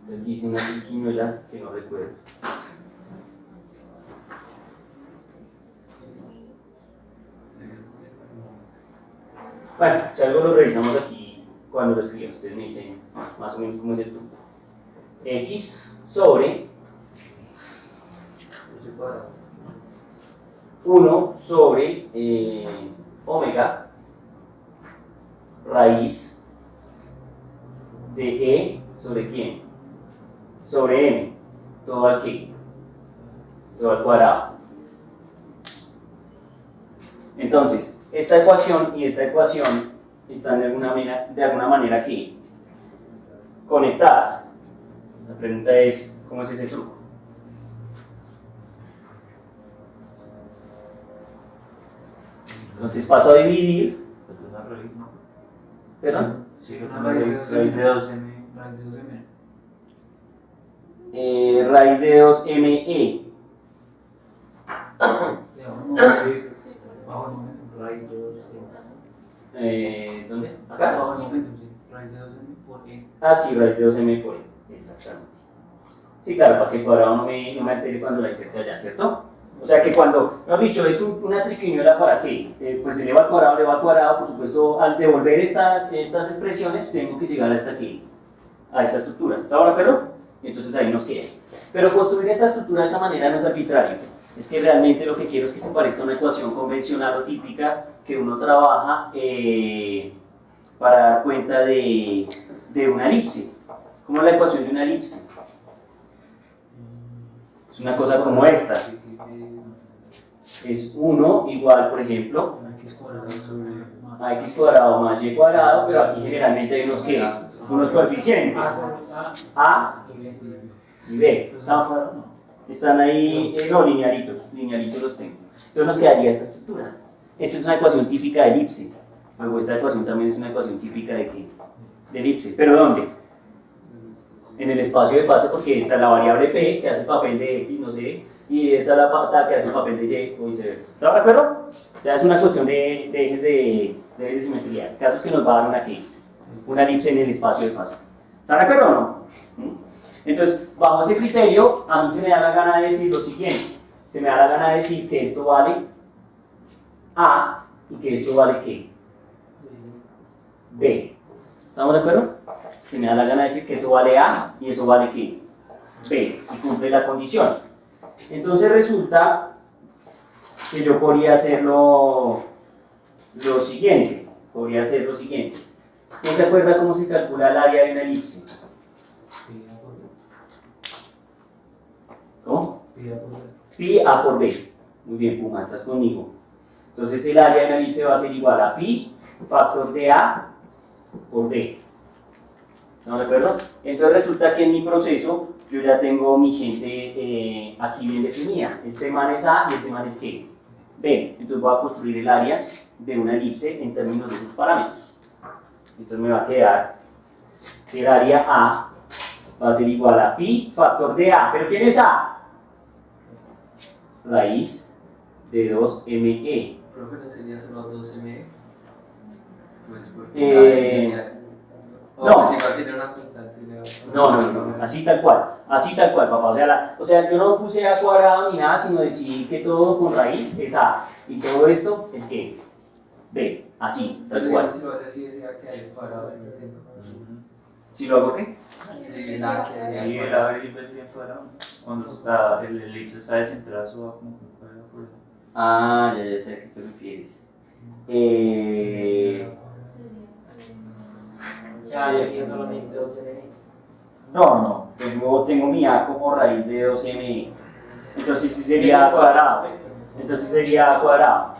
Aquí hice una triquiñuela que no recuerdo. Bueno, si algo lo revisamos aquí cuando lo escribimos, ustedes me dicen más o menos cómo es el truco. X sobre 1 sobre omega raíz de E sobre quién? Sobre M, todo al qué? Todo al cuadrado. Entonces, esta ecuación y esta ecuación están de alguna manera aquí conectadas. La pregunta es, ¿cómo es ese truco? Entonces paso a dividir. ¿Perdón? Sí, que raíz de 2m. Raíz de 2me. ¿Dónde? ¿Acá? Raíz de 2m por E. Ah, sí, raíz de 2m por E. Exactamente. Sí, claro, para que el cuadrado no me altere cuando la inserte allá, ¿cierto? O sea que cuando, lo dicho, es una triquiñuela para qué, pues eleva al cuadrado, por supuesto, al devolver estas expresiones tengo que llegar hasta aquí, a esta estructura. ¿Estamos de acuerdo? Entonces ahí nos queda. Pero construir esta estructura de esta manera no es arbitrario. Es que realmente lo que quiero es que se parezca a una ecuación convencional o típica que uno trabaja para dar cuenta de una elipse. ¿Cómo es la ecuación de una elipse? Es una cosa como esta. Es 1 igual, por ejemplo, X cuadrado más Y cuadrado, pero aquí generalmente hay unos coeficientes, A y B. Están ahí, no, linealitos los tengo. Entonces nos quedaría esta estructura. Esta es una ecuación típica de elipse. Luego esta ecuación también es una ecuación típica de ¿qué? De elipse. ¿Pero dónde? En el espacio de fase, porque esta es la variable P que hace papel de X, no sé, y esta es la pata que hace papel de Y o viceversa. ¿Están de acuerdo? Ya es una cuestión de ejes de simetría. Casos que nos va a dar una elipse en el espacio de fase. ¿Están de acuerdo o no? Entonces, bajo ese criterio, a mí se me da la gana de decir lo siguiente. Se me da la gana de decir que esto vale A y que esto vale ¿qué? B. ¿Estamos de acuerdo? Se me da la gana de decir que eso vale A y eso vale ¿qué? B. Y cumple la condición. Entonces resulta que yo podría hacer lo siguiente. ¿Quién se acuerda cómo se calcula el área de una elipse? ¿Cómo? Pi A por B. Muy bien, Puma, estás conmigo. Entonces el área de una elipse va a ser igual a pi factor de A por B. ¿Estamos de acuerdo? Entonces resulta que en mi proceso yo ya tengo mi gente aquí bien definida. Este man es A y este man es ¿qué? B. Entonces voy a construir el área de una elipse en términos de sus parámetros. Entonces me va a quedar que el área A va a ser igual a pi factor de A. ¿Pero quién es A? Raíz de 2me. Profe, ¿no sería solo 2me? Pues porque no. Pues igual sería una constante. No, así tal cual, papá. O sea, yo no puse A cuadrado ni nada, sino decidí que todo con raíz es A. Y todo esto es que B, así, tal cual. Si lo hace así, decía que hay cuadrado, ¿sí me entiendo? ¿Si lo hago qué? Sí, nada que Sí, el ave es bien cuadrado. Cuando está, el elipse está descentrado, eso va como que cuadrado por ahí. Ah, ya sé a qué te refieres. No, tengo mi A como raíz de 2me. Entonces sí sería A cuadrado.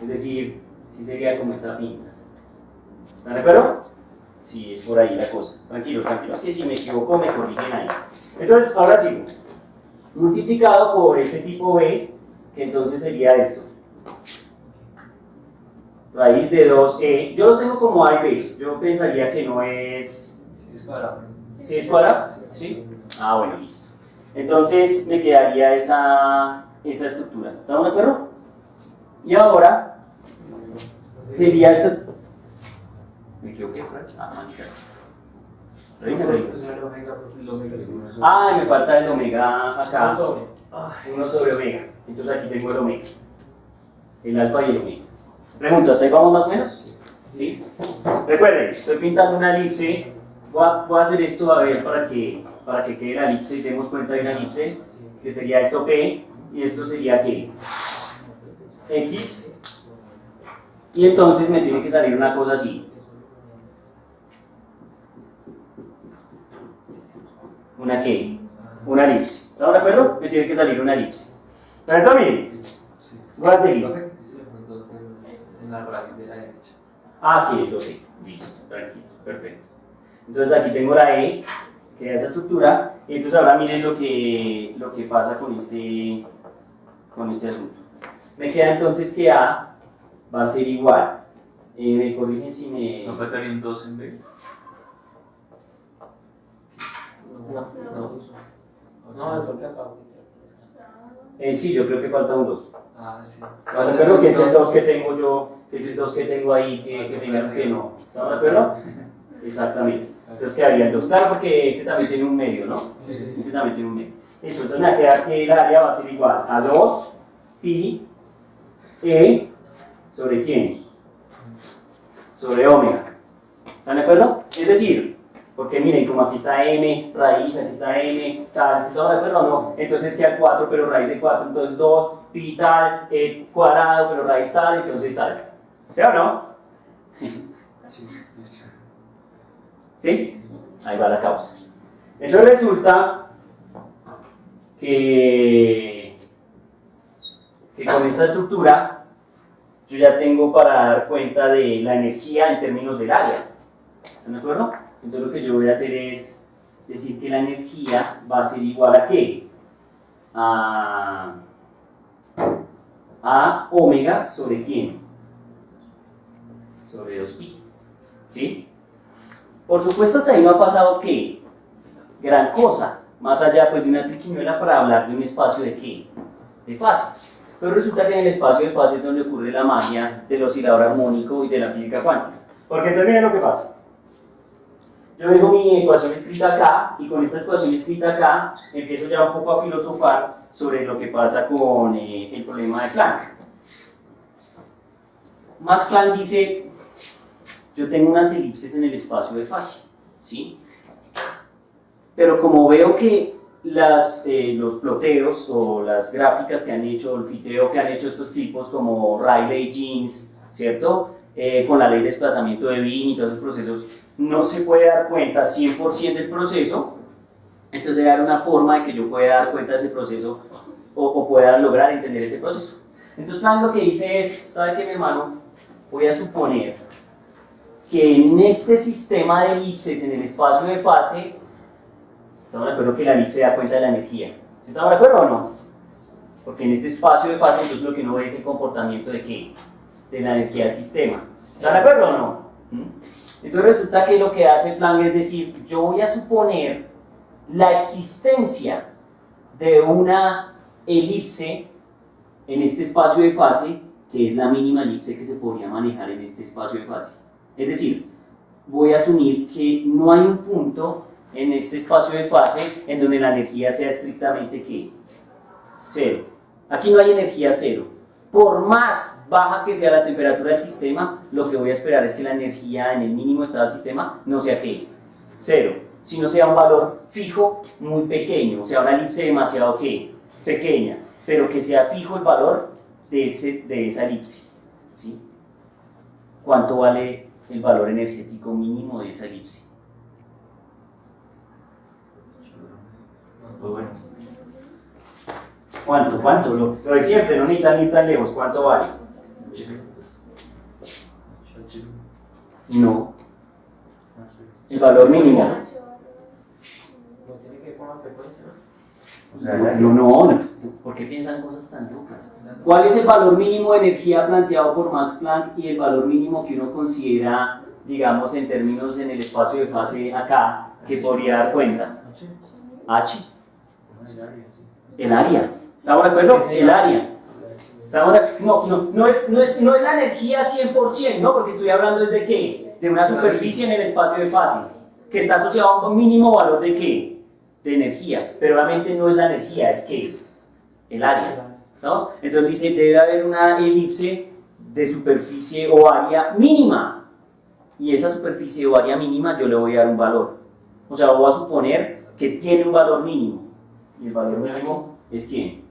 Es decir, sí sería como esta pinta. ¿Están de acuerdo? Sí, es por ahí la cosa. Tranquilos, que si me equivoco me corrigen ahí. Entonces, ahora sí, multiplicado por este tipo B, que entonces sería esto. Raíz de 2e. Yo los tengo como A y B. Yo pensaría que no es... Sí, es cuadrado. ¿Sí es cuadrado? ¿Sí? Ah, bueno, listo. Entonces me quedaría esa estructura. ¿Estamos de acuerdo? Y ahora sería esta... ¿Me equivoqué otra vez? Ah, manitas. Revisa. Ah, me falta el omega acá. 1 sobre omega. Entonces aquí tengo el omega. El alfa y el omega. Preguntas, ¿ahí vamos más o menos? ¿Sí? Recuerden, estoy pintando una elipse. Voy a hacer esto a ver para que quede la elipse y demos cuenta de una elipse, que sería esto P y esto sería ¿qué? X. Y entonces me tiene que salir una cosa así. ¿Una qué? Una elipse. ¿Estamos de acuerdo? Me tiene que salir una elipse. Pero entonces miren, voy a seguir. En la raíz de la derecha. Ah, aquí, lo sé. Listo, tranquilo, perfecto. Entonces aquí tengo la E, que es esa estructura, y entonces ahora miren lo que pasa con este asunto. Me queda entonces que A va a ser igual. Me corrigen si me... ¿No faltaría un 2 en B? No, es porque acabo. Sí, yo creo que falta un 2. Ah, sí. ¿Estamos de acuerdo? Que es el 2 que tengo yo, que es el 2 que tengo ahí, que me dijeron que no. ¿Estamos de acuerdo? Exactamente. Entonces quedaría el 2. Claro, porque este también tiene un medio, ¿no? Sí. Este también tiene un medio. Listo, entonces me va a quedar que el área va a ser igual a 2 pi e sobre quién? Sobre omega. ¿Están de acuerdo? Es decir, porque miren, como aquí está m, raíz, aquí está m, tal, ¿se están de acuerdo o no? Entonces queda 4, pero raíz de 4, entonces 2 pi tal, cuadrado, pero raíz tal, entonces tal. ¿Sí o no? ¿Sí? Ahí va la causa. Entonces resulta que con esta estructura yo ya tengo para dar cuenta de la energía en términos del área. ¿Están de acuerdo? Entonces lo que yo voy a hacer es decir que la energía va a ser igual a ¿qué? A omega sobre ¿quién? Sobre 2pi. ¿Sí? Por supuesto, hasta ahí no ha pasado ¿qué? Gran cosa, más allá pues de una triquiñuela para hablar de un espacio de ¿qué? De fase. Pero resulta que en el espacio de fase es donde ocurre la magia del oscilador armónico y de la física cuántica. Porque entonces miren lo que pasa. Yo dejo mi ecuación escrita acá, y con esta ecuación escrita acá empiezo ya un poco a filosofar sobre lo que pasa con el problema de Planck. Max Planck dice, yo tengo unas elipses en el espacio de fase, ¿sí? Pero como veo que los ploteos o las gráficas que han hecho, el fiteo que han hecho estos tipos como Rayleigh Jeans, ¿cierto? Con la ley de desplazamiento de Wien y todos esos procesos, no se puede dar cuenta 100% del proceso, entonces debe haber una forma de que yo pueda dar cuenta de ese proceso o pueda lograr entender ese proceso. Entonces Planck lo que dice es, ¿sabe qué, mi hermano? Voy a suponer que en este sistema de elipses en el espacio de fase, ¿estamos de acuerdo que la elipse da cuenta de la energía? ¿Sí estamos de acuerdo o no? Porque en este espacio de fase entonces lo que uno ve es el comportamiento de ¿qué? De la energía del sistema. ¿Están de acuerdo o no? Entonces resulta que lo que hace Planck es decir, yo voy a suponer la existencia de una elipse en este espacio de fase, que es la mínima elipse que se podría manejar en este espacio de fase. Es decir, voy a asumir que no hay un punto en este espacio de fase en donde la energía sea estrictamente ¿qué? Cero. Aquí no hay energía cero. Por más baja que sea la temperatura del sistema, lo que voy a esperar es que la energía en el mínimo estado del sistema no sea ¿qué? Cero, sino sea un valor fijo muy pequeño, o sea, una elipse demasiado ¿qué? Pequeña, pero que sea fijo el valor de esa elipse, ¿sí? ¿Cuánto vale el valor energético mínimo de esa elipse? Bueno. ¿Cuánto? Lo de siempre, no necesitan ir tan lejos. ¿Cuánto vale? No. El valor mínimo. No tiene que ir con la frecuencia, ¿no? O sea, No. ¿Por qué piensan cosas tan locas? ¿Cuál es el valor mínimo de energía planteado por Max Planck y el valor mínimo que uno considera, digamos, en términos en el espacio de fase acá, que podría dar cuenta? H. El área. ¿Estamos de acuerdo? El área. No es la energía 100%, ¿no? Porque estoy hablando desde ¿qué? De una superficie en el espacio de fase, que está asociado a un mínimo valor de ¿qué? De energía. Pero realmente no es la energía, es ¿qué? El área. ¿Estamos? Entonces dice, debe haber una elipse de superficie o área mínima. Y esa superficie o área mínima yo le voy a dar un valor. O sea, voy a suponer que tiene un valor mínimo. Y el valor mínimo es ¿quién?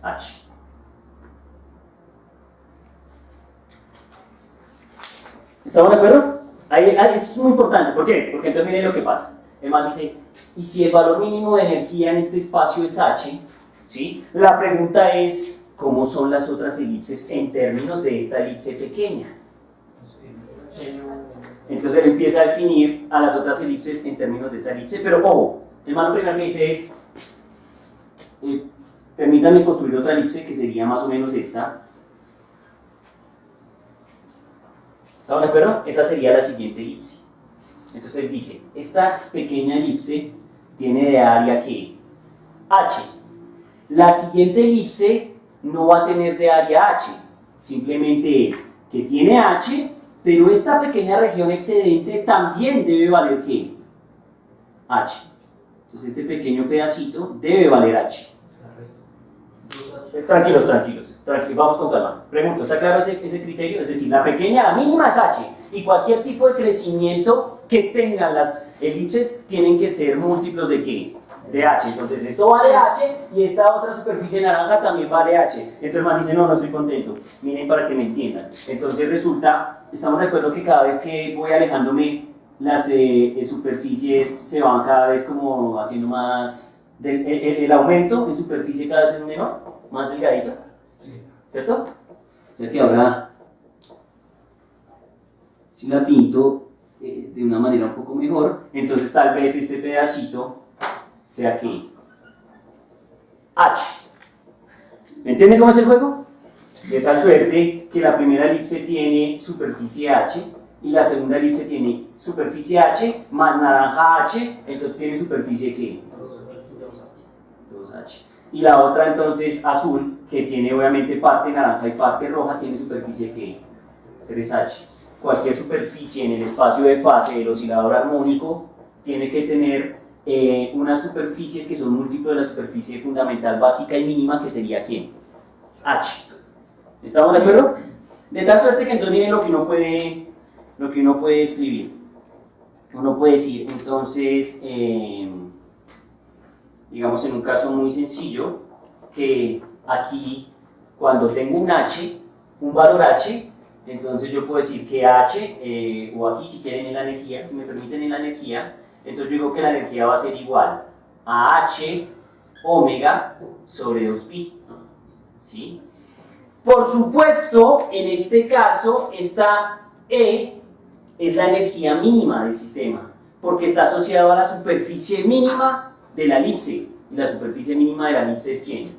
H. ¿Estamos de acuerdo? Eso es muy importante. ¿Por qué? Porque entonces miren lo que pasa. El man dice, ¿y si el valor mínimo de energía en este espacio es H? ¿Sí? La pregunta es, ¿cómo son las otras elipses en términos de esta elipse pequeña? Entonces él empieza a definir a las otras elipses en términos de esta elipse, pero ojo, el man lo primero que dice es, permítanme construir otra elipse que sería más o menos esta. ¿Estamos de acuerdo? Esa sería la siguiente elipse. Entonces él dice, esta pequeña elipse tiene de área ¿qué? H. La siguiente elipse no va a tener de área H, simplemente es que tiene H, pero esta pequeña región excedente también debe valer ¿qué? H. Entonces este pequeño pedacito debe valer H. Tranquilos, vamos con calma. Pregunto, ¿está claro ese criterio? Es decir, la mínima es H, y cualquier tipo de crecimiento que tengan las elipses tienen que ser múltiplos de ¿qué? De H. Entonces esto vale H y esta otra superficie naranja también vale H. Entonces más dice, no estoy contento. Miren para que me entiendan. Entonces resulta, estamos de acuerdo que cada vez que voy alejándome, las superficies se van cada vez como haciendo más, el aumento en superficie cada vez es menor, más delgadito, ¿cierto? O sea que ahora, si la pinto de una manera un poco mejor, entonces tal vez este pedacito sea que H. ¿Me entienden cómo es el juego? De tal suerte que la primera elipse tiene superficie H y la segunda elipse tiene superficie H más naranja H, entonces tiene superficie ¿qué? 2H. Y la otra entonces azul, que tiene obviamente parte naranja y parte roja, tiene superficie ¿qué? 3H. Cualquier superficie en el espacio de fase del oscilador armónico tiene que tener unas superficies que son múltiplos de la superficie fundamental básica y mínima, que sería ¿quién? H. ¿Estamos de acuerdo? De tal suerte que entonces miren lo que uno puede escribir. Uno puede decir, entonces, digamos en un caso muy sencillo, que aquí cuando tengo un H, un valor H, entonces yo puedo decir que H, o aquí si quieren en la energía, si me permiten en la energía, entonces yo digo que la energía va a ser igual a H omega sobre 2pi. ¿Sí? Por supuesto, en este caso, esta E es la energía mínima del sistema, porque está asociado a la superficie mínima de la elipse. Y la superficie mínima de la elipse es ¿quién?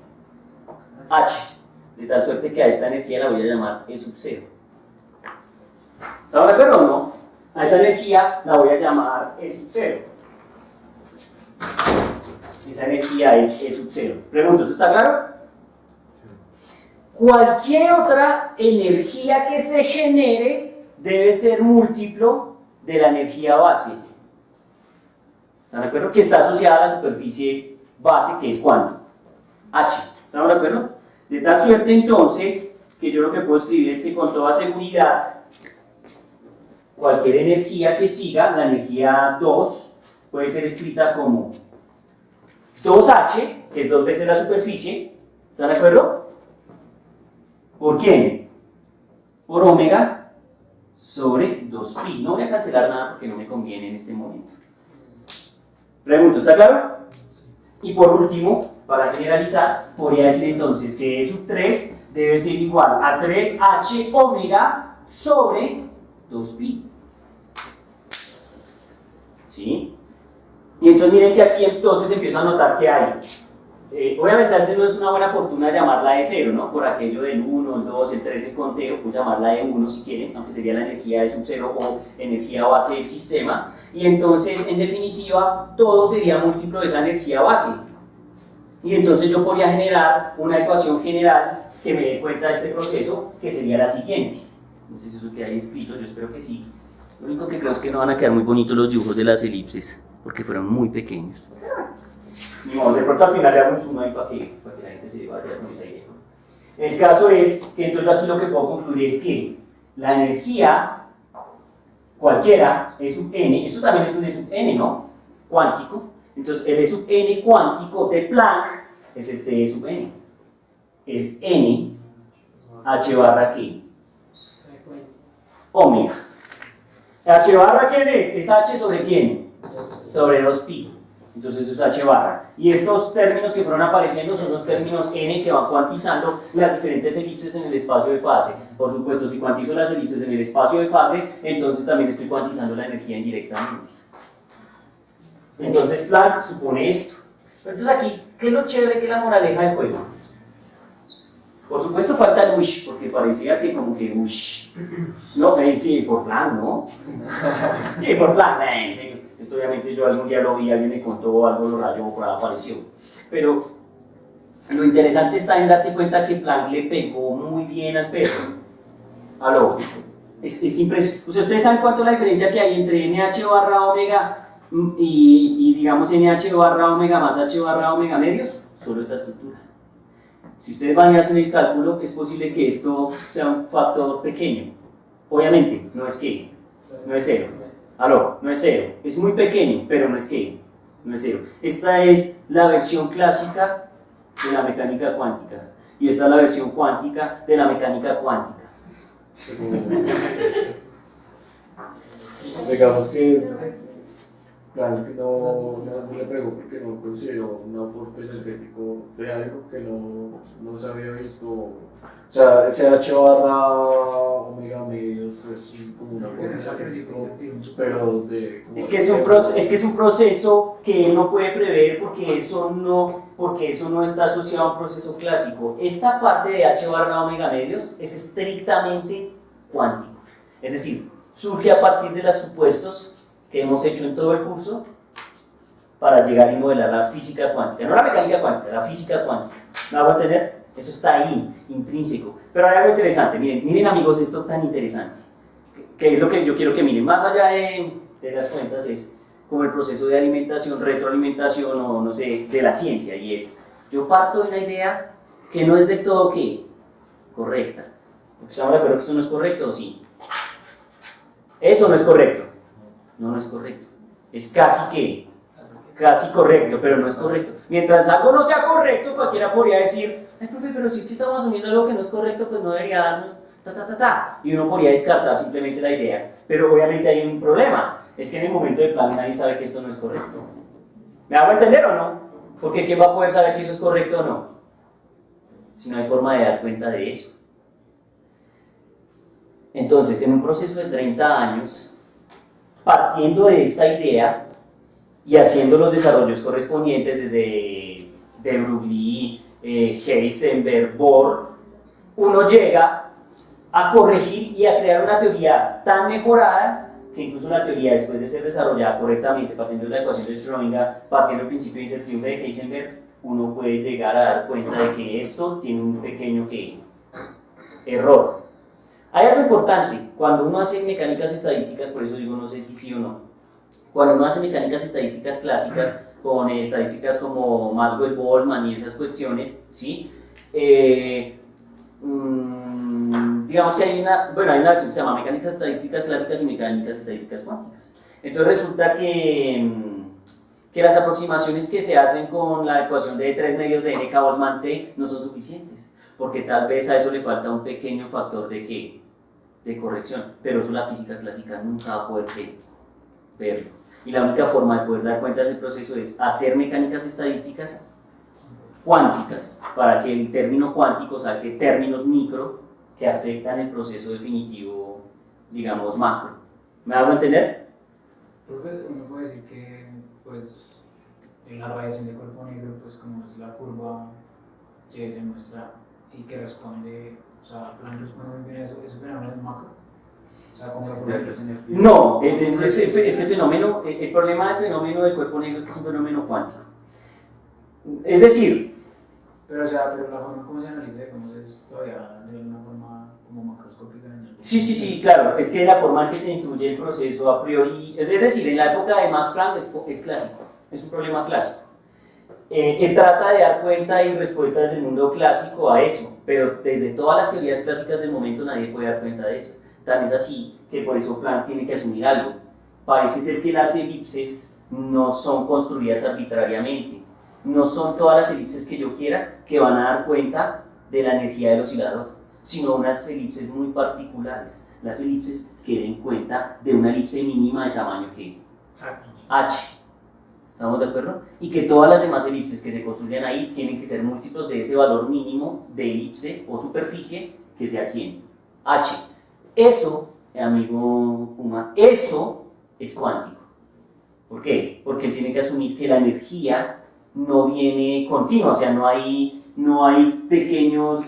H. De tal suerte que a esta energía la voy a llamar E sub 0. ¿Estamos de acuerdo o no? A esa energía la voy a llamar E sub 0. Esa energía es E sub 0. Pregunto, ¿eso está claro? Cualquier otra energía que se genere debe ser múltiplo de la energía base. ¿Están de acuerdo? Que está asociada a la superficie base, que es ¿cuánto? H. ¿Estamos de acuerdo? De tal suerte entonces que yo lo que puedo escribir es que con toda seguridad cualquier energía que siga, la energía 2, puede ser escrita como 2H, que es 2 veces la superficie. ¿Están de acuerdo? ¿Por quién? Por omega sobre 2pi. No voy a cancelar nada porque no me conviene en este momento. Pregunto, ¿está claro? Y por último, para generalizar, podría decir entonces que E sub 3 debe ser igual a 3H omega sobre 2pi. ¿Sí? Y entonces miren que aquí entonces empiezo a notar que hay. Obviamente a veces no es una buena fortuna llamarla E0, ¿no? Por aquello del 1, el 2, el 3, el conteo, pues llamarla E1 si quieren, aunque sería la energía E sub 0 o energía base del sistema. Y entonces, en definitiva, todo sería múltiplo de esa energía base. Y entonces yo podría generar una ecuación general que me dé cuenta de este proceso, que sería la siguiente. No sé si eso queda ahí escrito, yo espero que sí. Lo único que creo es que no van a quedar muy bonitos los dibujos de las elipses, porque fueron muy pequeños. Ni modo, de pronto al final le hago un zoom ahí para que la gente se vaya con esa idea. El caso es que entonces yo aquí lo que puedo concluir es que la energía cualquiera, E sub n, esto también es un E sub n, ¿no? Cuántico. Entonces el E sub n cuántico de Planck es este E sub n. Es n, h barra ¿qué? Omega. ¿H barra quién es? ¿Es h sobre quién? Sobre 2pi. Entonces eso es h barra. Y estos términos que fueron apareciendo son los términos n que van cuantizando las diferentes elipses en el espacio de fase. Por supuesto, si cuantizo las elipses en el espacio de fase, entonces también estoy cuantizando la energía indirectamente. Entonces Planck supone esto. Entonces aquí, ¿qué es lo chévere que es la moraleja del juego? Por supuesto falta el ush, porque parecía que como que ush. No, sí, por Planck, ¿no? Sí, por Planck, sí. Esto obviamente yo algún día lo vi, alguien me contó algo, lo rayó, por ahí apareció. Pero lo interesante está en darse cuenta que Planck le pegó muy bien al perro. Aló. Es impresionante. Ustedes saben cuánto es la diferencia que hay entre NH barra omega y digamos NH barra omega más H barra omega medios. Solo esta estructura. Si ustedes van y hacen el cálculo, es posible que esto sea un factor pequeño. Obviamente, no es que, no es cero. Aló, no es cero. Es muy pequeño, pero no es que, no es cero. Esta es la versión clásica de la mecánica cuántica. Y esta es la versión cuántica de la mecánica cuántica. Digamos que Claro que no le pegó porque no consideró un aporte energético de algo que no se había visto. O sea, ese H barra omega medios es como un aporte energético, pero de... Es que es un proceso que él no puede prever porque eso no está asociado a un proceso clásico. Esta parte de H barra omega medios es estrictamente cuántico. Es decir, surge a partir de los supuestos que hemos hecho en todo el curso para llegar y modelar la física cuántica. No la mecánica cuántica, la física cuántica. ¿Me hago entender? Eso está ahí, intrínseco. Pero hay algo interesante. Miren amigos, esto tan interesante. Que es lo que yo quiero que miren. Más allá de las cuentas es como el proceso de alimentación, retroalimentación o no sé, de la ciencia. Y es, yo parto de una idea que no es del todo ¿qué? Correcta. ¿Estamos de acuerdo que esto no es correcto o sí? Eso no es correcto. No es correcto. Es casi correcto, pero no es correcto. Mientras algo no sea correcto, cualquiera podría decir, ay, profe, pero si es que estamos asumiendo algo que no es correcto, pues no debería darnos y uno podría descartar simplemente la idea. Pero obviamente hay un problema. Es que en el momento del plan nadie sabe que esto no es correcto. ¿Me hago entender o no? Porque ¿quién va a poder saber si eso es correcto o no? Si no hay forma de dar cuenta de eso. Entonces, en un proceso de 30 años, partiendo de esta idea y haciendo los desarrollos correspondientes desde de Broglie, Heisenberg, Bohr, uno llega a corregir y a crear una teoría tan mejorada que incluso la teoría, después de ser desarrollada correctamente, partiendo de la ecuación de Schrödinger, partiendo del principio de incertidumbre de Heisenberg, uno puede llegar a dar cuenta de que esto tiene un pequeño error. Hay algo importante, cuando uno hace mecánicas estadísticas, por eso digo no sé si sí o no, cuando uno hace mecánicas estadísticas clásicas, con estadísticas como Maxwell-Boltzmann y esas cuestiones, ¿sí? Digamos que hay una versión que se llama mecánicas estadísticas clásicas y mecánicas estadísticas cuánticas. Entonces resulta que las aproximaciones que se hacen con la ecuación de 3 medios de NK Boltzmann T no son suficientes, porque tal vez a eso le falta un pequeño factor de corrección, pero eso la física clásica nunca va a poder verlo. Y la única forma de poder dar cuenta de ese proceso es hacer mecánicas estadísticas cuánticas, para que el término cuántico saque términos micro que afectan el proceso definitivo, digamos, macro. ¿Me hago entender? Profe, uno puede decir que pues, en la radiación de cuerpo negro, pues como es la curva que se muestra y que responde, o sea, Planck responde muy bien a eso, ese fenómeno es macro. O sea, como no, ese fenómeno, el problema del fenómeno del cuerpo negro es que es un fenómeno cuántico. Es decir, pero la forma como se analiza, digamos, es todavía de una forma como macroscópica. Sí, claro, es que la forma en que se intuye el proceso a priori, es decir, en la época de Max Planck es clásico, es un problema clásico. Trata de dar cuenta y respuestas del mundo clásico a eso, pero desde todas las teorías clásicas del momento nadie puede dar cuenta de eso. Tan es así que por eso Planck tiene que asumir algo. Parece ser que las elipses no son construidas arbitrariamente. No son todas las elipses que yo quiera que van a dar cuenta de la energía del oscilador, sino unas elipses muy particulares, las elipses que den cuenta de una elipse mínima de tamaño que H. ¿Estamos de acuerdo? Y que todas las demás elipses que se construyan ahí tienen que ser múltiplos de ese valor mínimo de elipse o superficie que sea ¿quién? H. Eso, amigo Puma, eso es cuántico. ¿Por qué? Porque él tiene que asumir que la energía no viene continua, o sea, no hay pequeños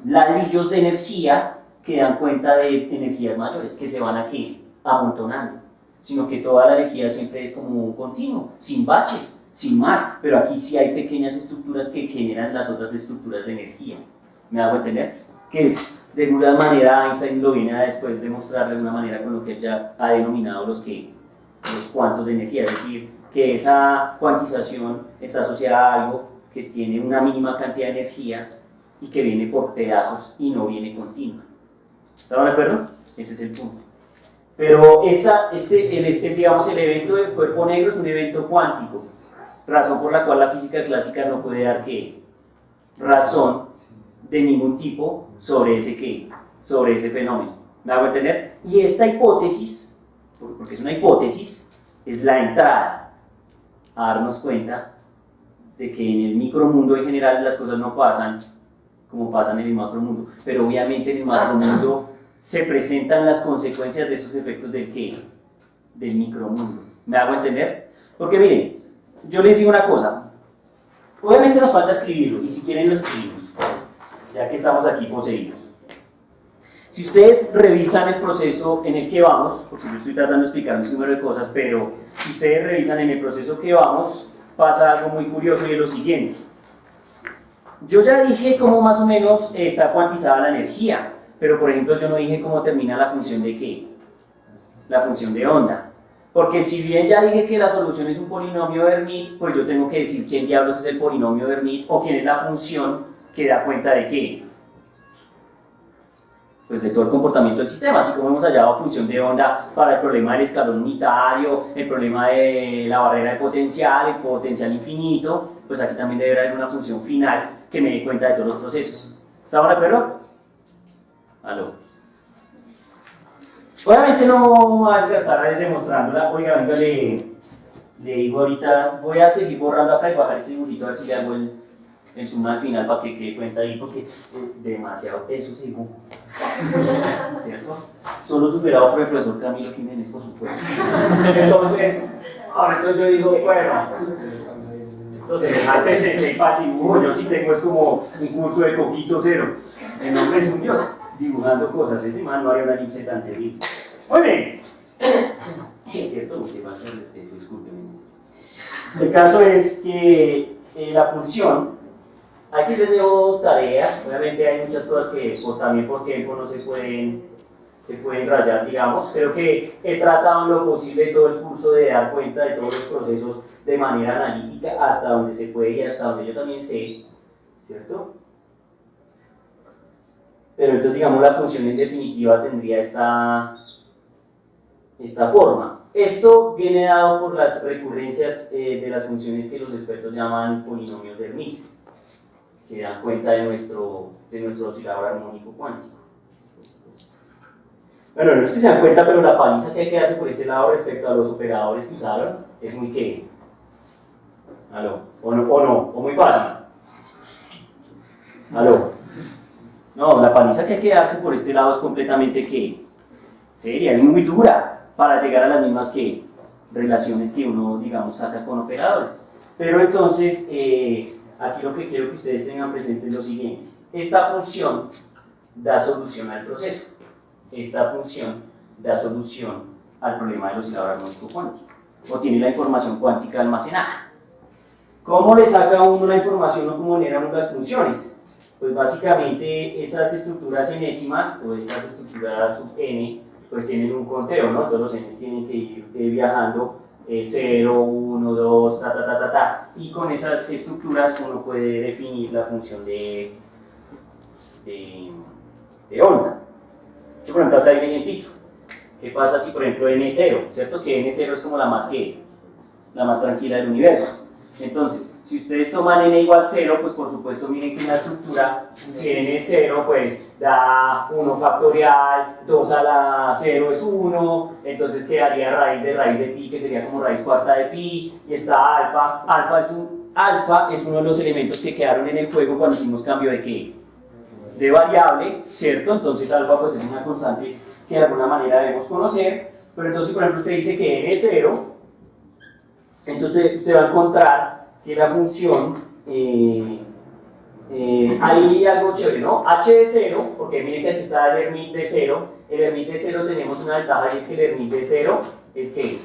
ladrillos de energía que dan cuenta de energías mayores, que se van aquí amontonando, sino que toda la energía siempre es como un continuo, sin baches, sin más, pero aquí sí hay pequeñas estructuras que generan las otras estructuras de energía. ¿Me hago entender? Que es, de alguna manera, Einstein lo viene a después demostrar de alguna manera con lo que él ya ha denominado los cuantos de energía, es decir, que esa cuantización está asociada a algo que tiene una mínima cantidad de energía y que viene por pedazos y no viene continua. ¿Estamos de acuerdo? Ese es el punto. Pero digamos, el evento del cuerpo negro es un evento cuántico, razón por la cual la física clásica no puede dar razón de ningún tipo sobre ese fenómeno. ¿Me hago entender? Y esta hipótesis porque es una hipótesis, es la entrada a darnos cuenta de que en el micromundo en general las cosas no pasan como pasan en el macromundo, pero obviamente en el macromundo se presentan las consecuencias de esos efectos del ¿qué? Del micromundo. ¿Me hago entender? Porque miren, yo les digo una cosa, obviamente nos falta escribirlo, y si quieren lo escribimos, ya que estamos aquí poseídos. Si ustedes revisan el proceso en el que vamos, porque yo estoy tratando de explicar un número de cosas, pero si ustedes revisan en el proceso que vamos, pasa algo muy curioso y es lo siguiente. Yo ya dije cómo más o menos está cuantizada la energía, pero por ejemplo yo no dije cómo termina la función de ¿qué? La función de onda. Porque si bien ya dije que la solución es un polinomio de Hermite, pues yo tengo que decir quién diablos es el polinomio de Hermite o quién es la función que da cuenta de ¿qué? Pues de todo el comportamiento del sistema, así como hemos hallado función de onda para el problema del escalón unitario, el problema de la barrera de potencial, el potencial infinito, pues aquí también debe haber una función final que me dé cuenta de todos los procesos. ¿Estamos de acuerdo? ¿Aló? Obviamente no vamos a desgastar demostrándola. Oiga, venga, le digo ahorita, voy a seguir borrando acá y bajar este dibujito a ver si le hago el zoom al final para que quede cuenta ahí, porque es demasiado peso ese dibujo. ¿Cierto? Solo superado por el profesor Camilo Jiménez, por supuesto. Entonces yo digo, bueno, entonces antes de para el dibujo, yo sí tengo, es como un curso de Coquito Cero. El hombre es un dios, dibujando cosas. Ese man no haría una elipse tan terrible. Muy bien. Es cierto, no se falta el respeto, discúlpenme. El caso es que la función, ahí sí les dejo tarea, obviamente hay muchas cosas que también por tiempo no se pueden rayar, digamos. Creo que he tratado en lo posible todo el curso de dar cuenta de todos los procesos de manera analítica hasta donde se puede y hasta donde yo también sé, ¿cierto? Pero entonces, digamos, la función en definitiva tendría esta forma. Esto viene dado por las recurrencias de las funciones que los expertos llaman polinomios de Hermite, que dan cuenta de nuestro oscilador armónico cuántico. Bueno, no sé si se dan cuenta, pero la paliza que hay que darse por este lado respecto a los operadores que usaron es muy ¿qué? ¿Aló? ¿O no? ¿O muy fácil? ¿Aló? No, la paliza que hay que darse por este lado es completamente ¿qué? Seria, es muy dura para llegar a las mismas ¿qué? Relaciones que uno, digamos, saca con operadores. Pero entonces, aquí lo que quiero que ustedes tengan presente es lo siguiente. Esta función da solución al proceso. Esta función da solución al problema del oscilador armónico cuántico. O tiene la información cuántica almacenada. ¿Cómo le saca uno la información o cómo generan las funciones? Pues básicamente esas estructuras enésimas o estas estructuras sub n pues tienen un conteo, ¿no? Todos los n's tienen que ir viajando 0, 1, 2, y con esas estructuras uno puede definir la función de onda. Yo, por ejemplo, acá hay un ejemplito. ¿Qué pasa si, por ejemplo, n0, ¿cierto? Que n0 es como la más tranquila del universo. Entonces, si ustedes toman n igual 0, pues por supuesto miren que en la estructura, si n es 0, pues da 1 factorial, 2 a la 0 es 1, entonces quedaría raíz de pi, que sería como raíz cuarta de pi, y está alfa. Alfa es uno de los elementos que quedaron en el juego cuando hicimos cambio de ¿qué? De variable, ¿cierto? Entonces alfa pues es una constante que de alguna manera debemos conocer, pero entonces por ejemplo usted dice que n es 0, entonces usted va a encontrar que la función, hay algo chévere, ¿no? H de 0, porque miren que aquí está el Hermite de 0, el Hermite de 0 tenemos una ventaja y es que el Hermite de 0 es que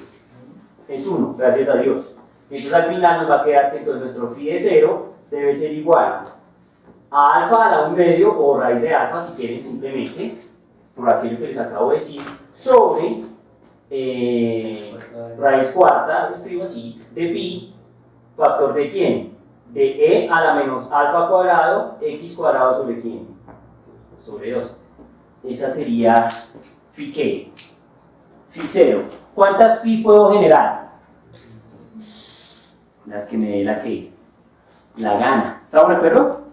es 1, gracias a Dios. Entonces al final nos va a quedar que entonces nuestro phi de 0 debe ser igual a alfa a la 1 medio o raíz de alfa si quieren simplemente, por aquello que les acabo de decir, sobre raíz cuarta, lo escribo así, de pi, factor de quién, de e a la menos alfa cuadrado, x cuadrado sobre quién, sobre 2. Esa sería phi ¿qué? Phi 0. ¿Cuántas phi puedo generar? Las que me dé la gana. ¿Estamos de acuerdo?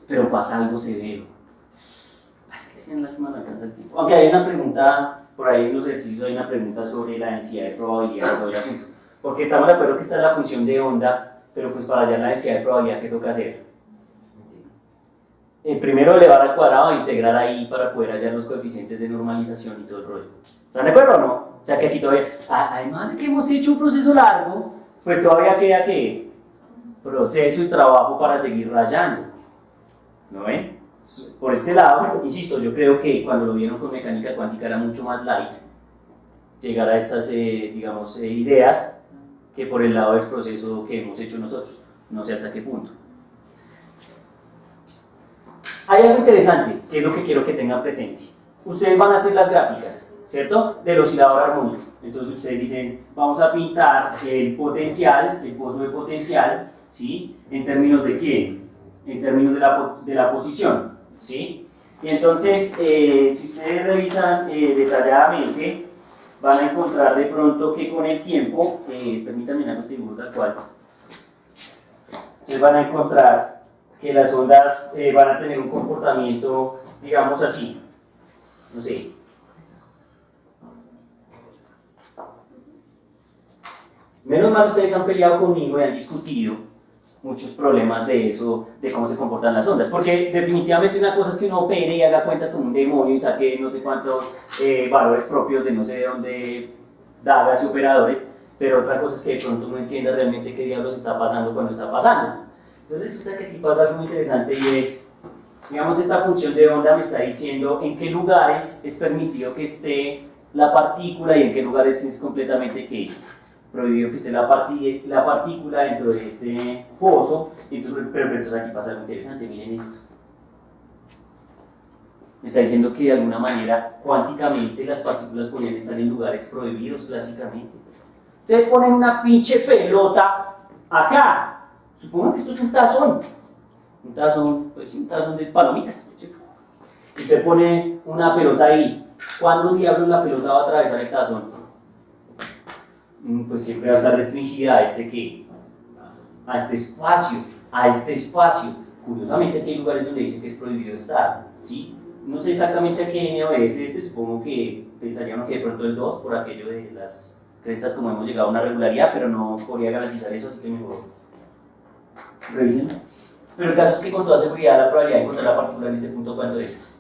Pero pasa algo severo. Es que en la semana alcanza el tiempo. Aunque hay una pregunta por ahí en los ejercicios hay una pregunta sobre la densidad de probabilidad de todo el asunto. Porque estamos de acuerdo que esta es la función de onda, pero pues para hallar la densidad de probabilidad, ¿qué toca hacer? Primero elevar al cuadrado e integrar ahí para poder hallar los coeficientes de normalización y todo el rollo. ¿Están de acuerdo o no? O sea que aquí todavía, además de que hemos hecho un proceso largo, pues todavía queda que proceso y trabajo para seguir rayando. ¿No ven? Por este lado, insisto, yo creo que cuando lo vieron con mecánica cuántica era mucho más light llegar a estas, digamos, ideas que por el lado del proceso que hemos hecho nosotros. No sé hasta qué punto. Hay algo interesante, que es lo que quiero que tengan presente. Ustedes van a hacer las gráficas, ¿cierto? Del oscilador armónico. Entonces ustedes dicen, vamos a pintar el potencial, el pozo de potencial, ¿sí? ¿En términos de qué? En términos de la posición, ¿sí? Y entonces, si ustedes revisan detalladamente, van a encontrar de pronto que con el tiempo, permítanme una cuestión tal cual, ustedes van a encontrar que las ondas van a tener un comportamiento, digamos así, no sé. Menos mal ustedes han peleado conmigo y han discutido muchos problemas de eso, de cómo se comportan las ondas, porque definitivamente una cosa es que uno opere y haga cuentas como un demonio y saque no sé cuántos valores propios de no sé de dónde, dagas y operadores, pero otra cosa es que de pronto uno entienda realmente qué diablos está pasando cuando está pasando. Entonces resulta que aquí pasa algo muy interesante y es, digamos, esta función de onda me está diciendo en qué lugares es permitido que esté la partícula y en qué lugares es completamente prohibido que esté la partícula dentro de este pozo. Pero entonces aquí pasa algo interesante, miren esto. Me está diciendo que de alguna manera cuánticamente las partículas podrían estar en lugares prohibidos clásicamente. Ustedes ponen una pinche pelota acá. Supongan que esto es un tazón, pues sí, un tazón de palomitas. Usted pone una pelota ahí. ¿Cuándo diablos la pelota va a atravesar el tazón? Pues siempre va a estar restringida a este espacio. Curiosamente aquí hay lugares donde dice que es prohibido estar, ¿sí? No sé exactamente a qué n obedece este, supongo que pensaría uno que de pronto el 2 por aquello de las crestas, como hemos llegado a una regularidad, pero no podría garantizar eso, así que mejor revisen. Pero el caso es que con toda seguridad la probabilidad de encontrar la partícula en este punto, ¿cuánto es?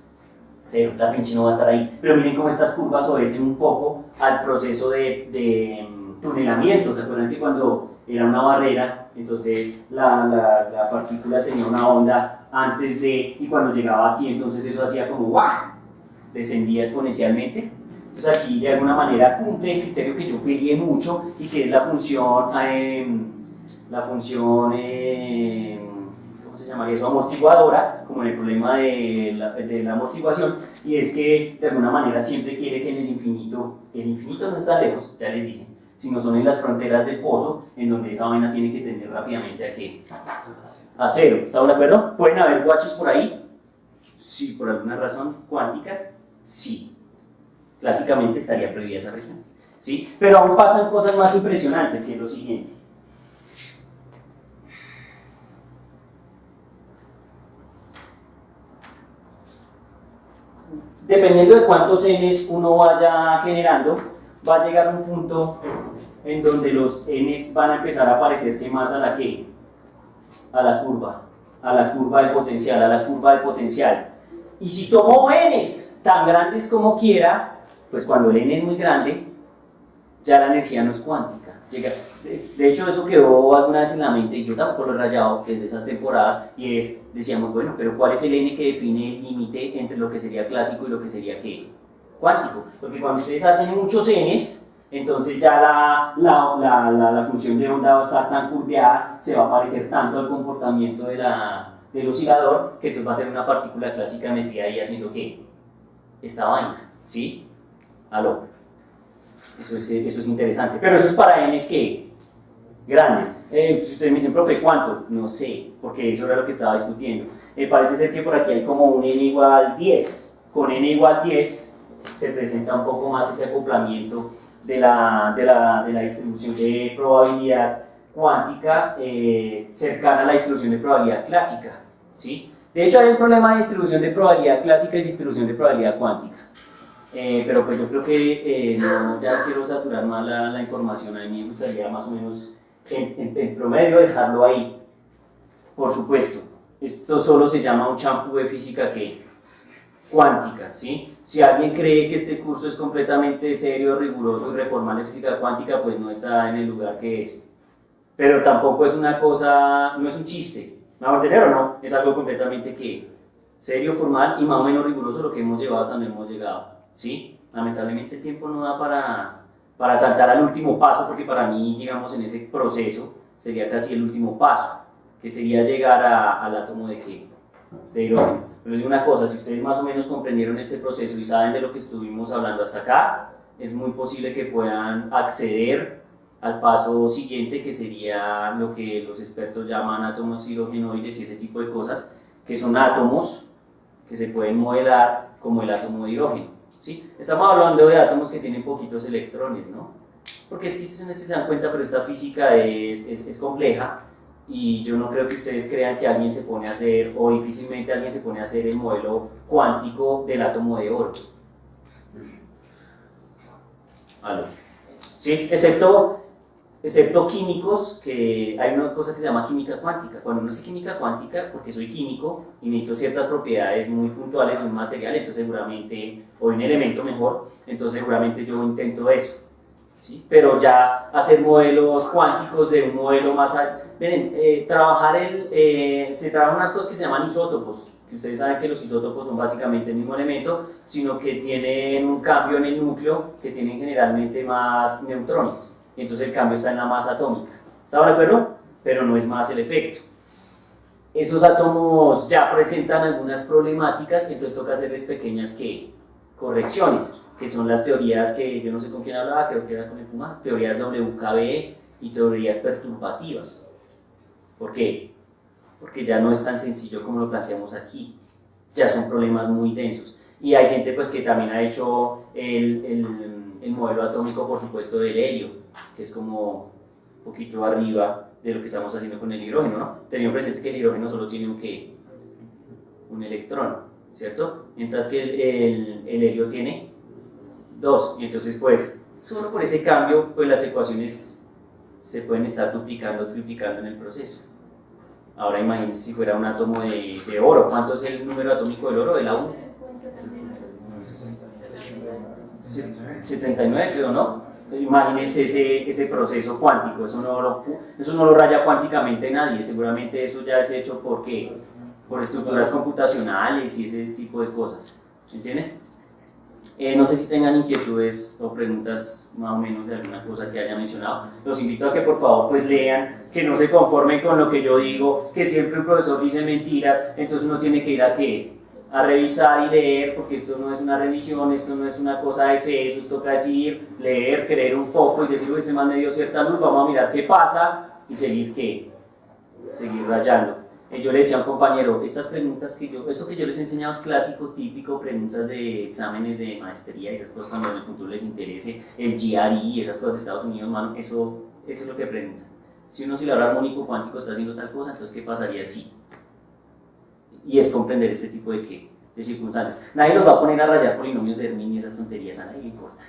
0, la pinche no va a estar ahí. Pero miren cómo estas curvas obedecen un poco al proceso de tunelamiento. ¿Se acuerdan que cuando era una barrera, entonces la partícula tenía una onda antes de, y cuando llegaba aquí, entonces eso hacía como ¡guau! Descendía exponencialmente. Entonces aquí de alguna manera cumple el criterio que yo peleé mucho y que es la función ¿cómo se llama eso? Amortiguadora, como en el problema de la amortiguación, y es que de alguna manera siempre quiere que en el infinito no está lejos, ya les dije, sino son en las fronteras del pozo, en donde esa vaina tiene que tender rápidamente a ¿qué? A 0, ¿estamos de acuerdo? ¿Pueden haber guaches por ahí? Sí, por alguna razón cuántica, sí. Clásicamente estaría prohibida esa región, ¿sí? Pero aún pasan cosas más impresionantes, y es lo siguiente. Dependiendo de cuántos n's uno vaya generando, va a llegar un punto en donde los n's van a empezar a parecerse más a la que, a la curva del potencial, Y si tomo n's tan grandes como quiera, pues cuando el n es muy grande, ya la energía no es cuántica. De hecho, eso quedó alguna vez en la mente, y yo tampoco lo he rayado desde esas temporadas, y decíamos, bueno, pero ¿cuál es el n que define el límite entre lo que sería clásico y lo que sería ¿qué? Cuántico? Porque cuando ustedes hacen muchos n's, entonces ya la función de onda va a estar tan curveada, se va a parecer tanto al comportamiento del oscilador, que entonces va a ser una partícula clásica metida ahí haciendo ¿qué? Esta vaina, ¿sí? ¿Aló? Eso es interesante, pero eso es para n's que grandes. Si ustedes me dicen, profe, ¿cuánto? No sé, porque eso era lo que estaba discutiendo. Parece ser que por aquí hay como un n igual 10. Con n igual 10 se presenta un poco más ese acoplamiento de la distribución de probabilidad cuántica cercana a la distribución de probabilidad clásica, ¿sí? De hecho, hay un problema de distribución de probabilidad clásica y distribución de probabilidad cuántica. pero pues yo creo que ya no quiero saturar más la información. A mí me gustaría más o menos en promedio dejarlo ahí. Por supuesto, esto solo se llama un champú de física cuántica, ¿sí? Si alguien cree que este curso es completamente serio, riguroso y reformal de física cuántica, pues no está en el lugar que es. Pero tampoco es una cosa, no es un chiste, ¿me va a entender o no? Es algo completamente serio, formal y más o menos riguroso lo que hemos llevado hasta donde hemos llegado, ¿sí? Lamentablemente el tiempo no da para saltar al último paso, porque para mí, digamos, en ese proceso sería casi el último paso, que sería llegar al átomo de hidrógeno. Pero les digo una cosa, si ustedes más o menos comprendieron este proceso y saben de lo que estuvimos hablando hasta acá, es muy posible que puedan acceder al paso siguiente, que sería lo que los expertos llaman átomos hidrogenoides y ese tipo de cosas, que son átomos que se pueden modelar como el átomo de hidrógeno, ¿sí? Estamos hablando de átomos que tienen poquitos electrones, ¿no? Porque es que se dan cuenta, pero esta física es compleja. Y yo no creo que ustedes crean que alguien se pone a hacer, o difícilmente alguien se pone a hacer el modelo cuántico del átomo de oro. ¿Aló? ¿Sí? Excepto químicos, que hay una cosa que se llama química cuántica. Cuando uno hace química cuántica, porque soy químico y necesito ciertas propiedades muy puntuales de un material, entonces seguramente, o de un elemento mejor, entonces seguramente yo intento eso. ¿Sí? Pero ya hacer modelos cuánticos de un modelo más allá. Miren, se trabajan unas cosas que se llaman isótopos, que ustedes saben que los isótopos son básicamente el mismo elemento, sino que tienen un cambio en el núcleo, que tienen generalmente más neutrones, y entonces el cambio está en la masa atómica. ¿Está de acuerdo? Pero no es más el efecto. Esos átomos ya presentan algunas problemáticas, entonces toca hacerles pequeñas correcciones, que son las teorías que yo no sé con quién hablaba, creo que era con el Puma, teorías WKB y teorías perturbativas. ¿Por qué? Porque ya no es tan sencillo como lo planteamos aquí, ya son problemas muy densos. Y hay gente pues que también ha hecho el modelo atómico, por supuesto, del helio, que es como un poquito arriba de lo que estamos haciendo con el hidrógeno, ¿no? Teniendo presente que el hidrógeno solo tiene un electrón, ¿cierto? Mientras que el helio tiene 2, y entonces pues solo por ese cambio pues las ecuaciones se pueden estar duplicando o triplicando en el proceso. Ahora imagínense si fuera un átomo de oro. ¿Cuánto es el número atómico del oro? De la 1. 79 creo, ¿no? Imagínense ese proceso cuántico, eso no lo raya cuánticamente nadie, seguramente eso ya es hecho por estructuras computacionales y ese tipo de cosas, ¿entienden? No sé si tengan inquietudes o preguntas más o menos de alguna cosa que haya mencionado. Los invito a que por favor pues lean, que no se conformen con lo que yo digo, que siempre un profesor dice mentiras, entonces uno tiene que ir a revisar y leer, porque esto no es una religión, esto no es una cosa de fe, eso toca decir, leer, creer un poco y decir, este man me dio cierta luz, vamos a mirar qué pasa y seguir rayando. Yo le decía a un compañero, estas preguntas esto que yo les he enseñado es clásico, típico, preguntas de exámenes de maestría y esas cosas cuando en el futuro les interese, el GRE y esas cosas de Estados Unidos, mano, eso es lo que preguntan. Si uno oscilador armónico cuántico está haciendo tal cosa, entonces ¿qué pasaría si? Y es comprender este tipo de circunstancias. Nadie los va a poner a rayar polinomios de Hermine y esas tonterías, a nadie le importa.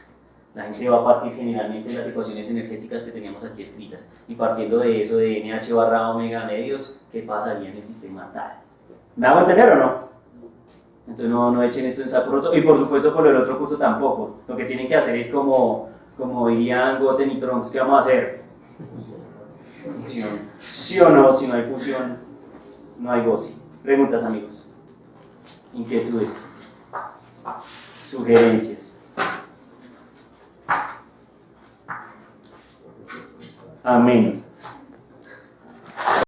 La gente va a partir generalmente de las ecuaciones energéticas que teníamos aquí escritas y partiendo de eso de NH barra omega medios, ¿qué pasaría en el sistema tal? ¿Me hago entender o no? Entonces no echen esto en saco roto y por supuesto por el otro curso tampoco. Lo que tienen que hacer es como dirían Goten y Trunks, ¿qué vamos a hacer? ¿Sí o no? Si no hay fusión, no hay goce. Preguntas, amigos, inquietudes, sugerencias. Amén.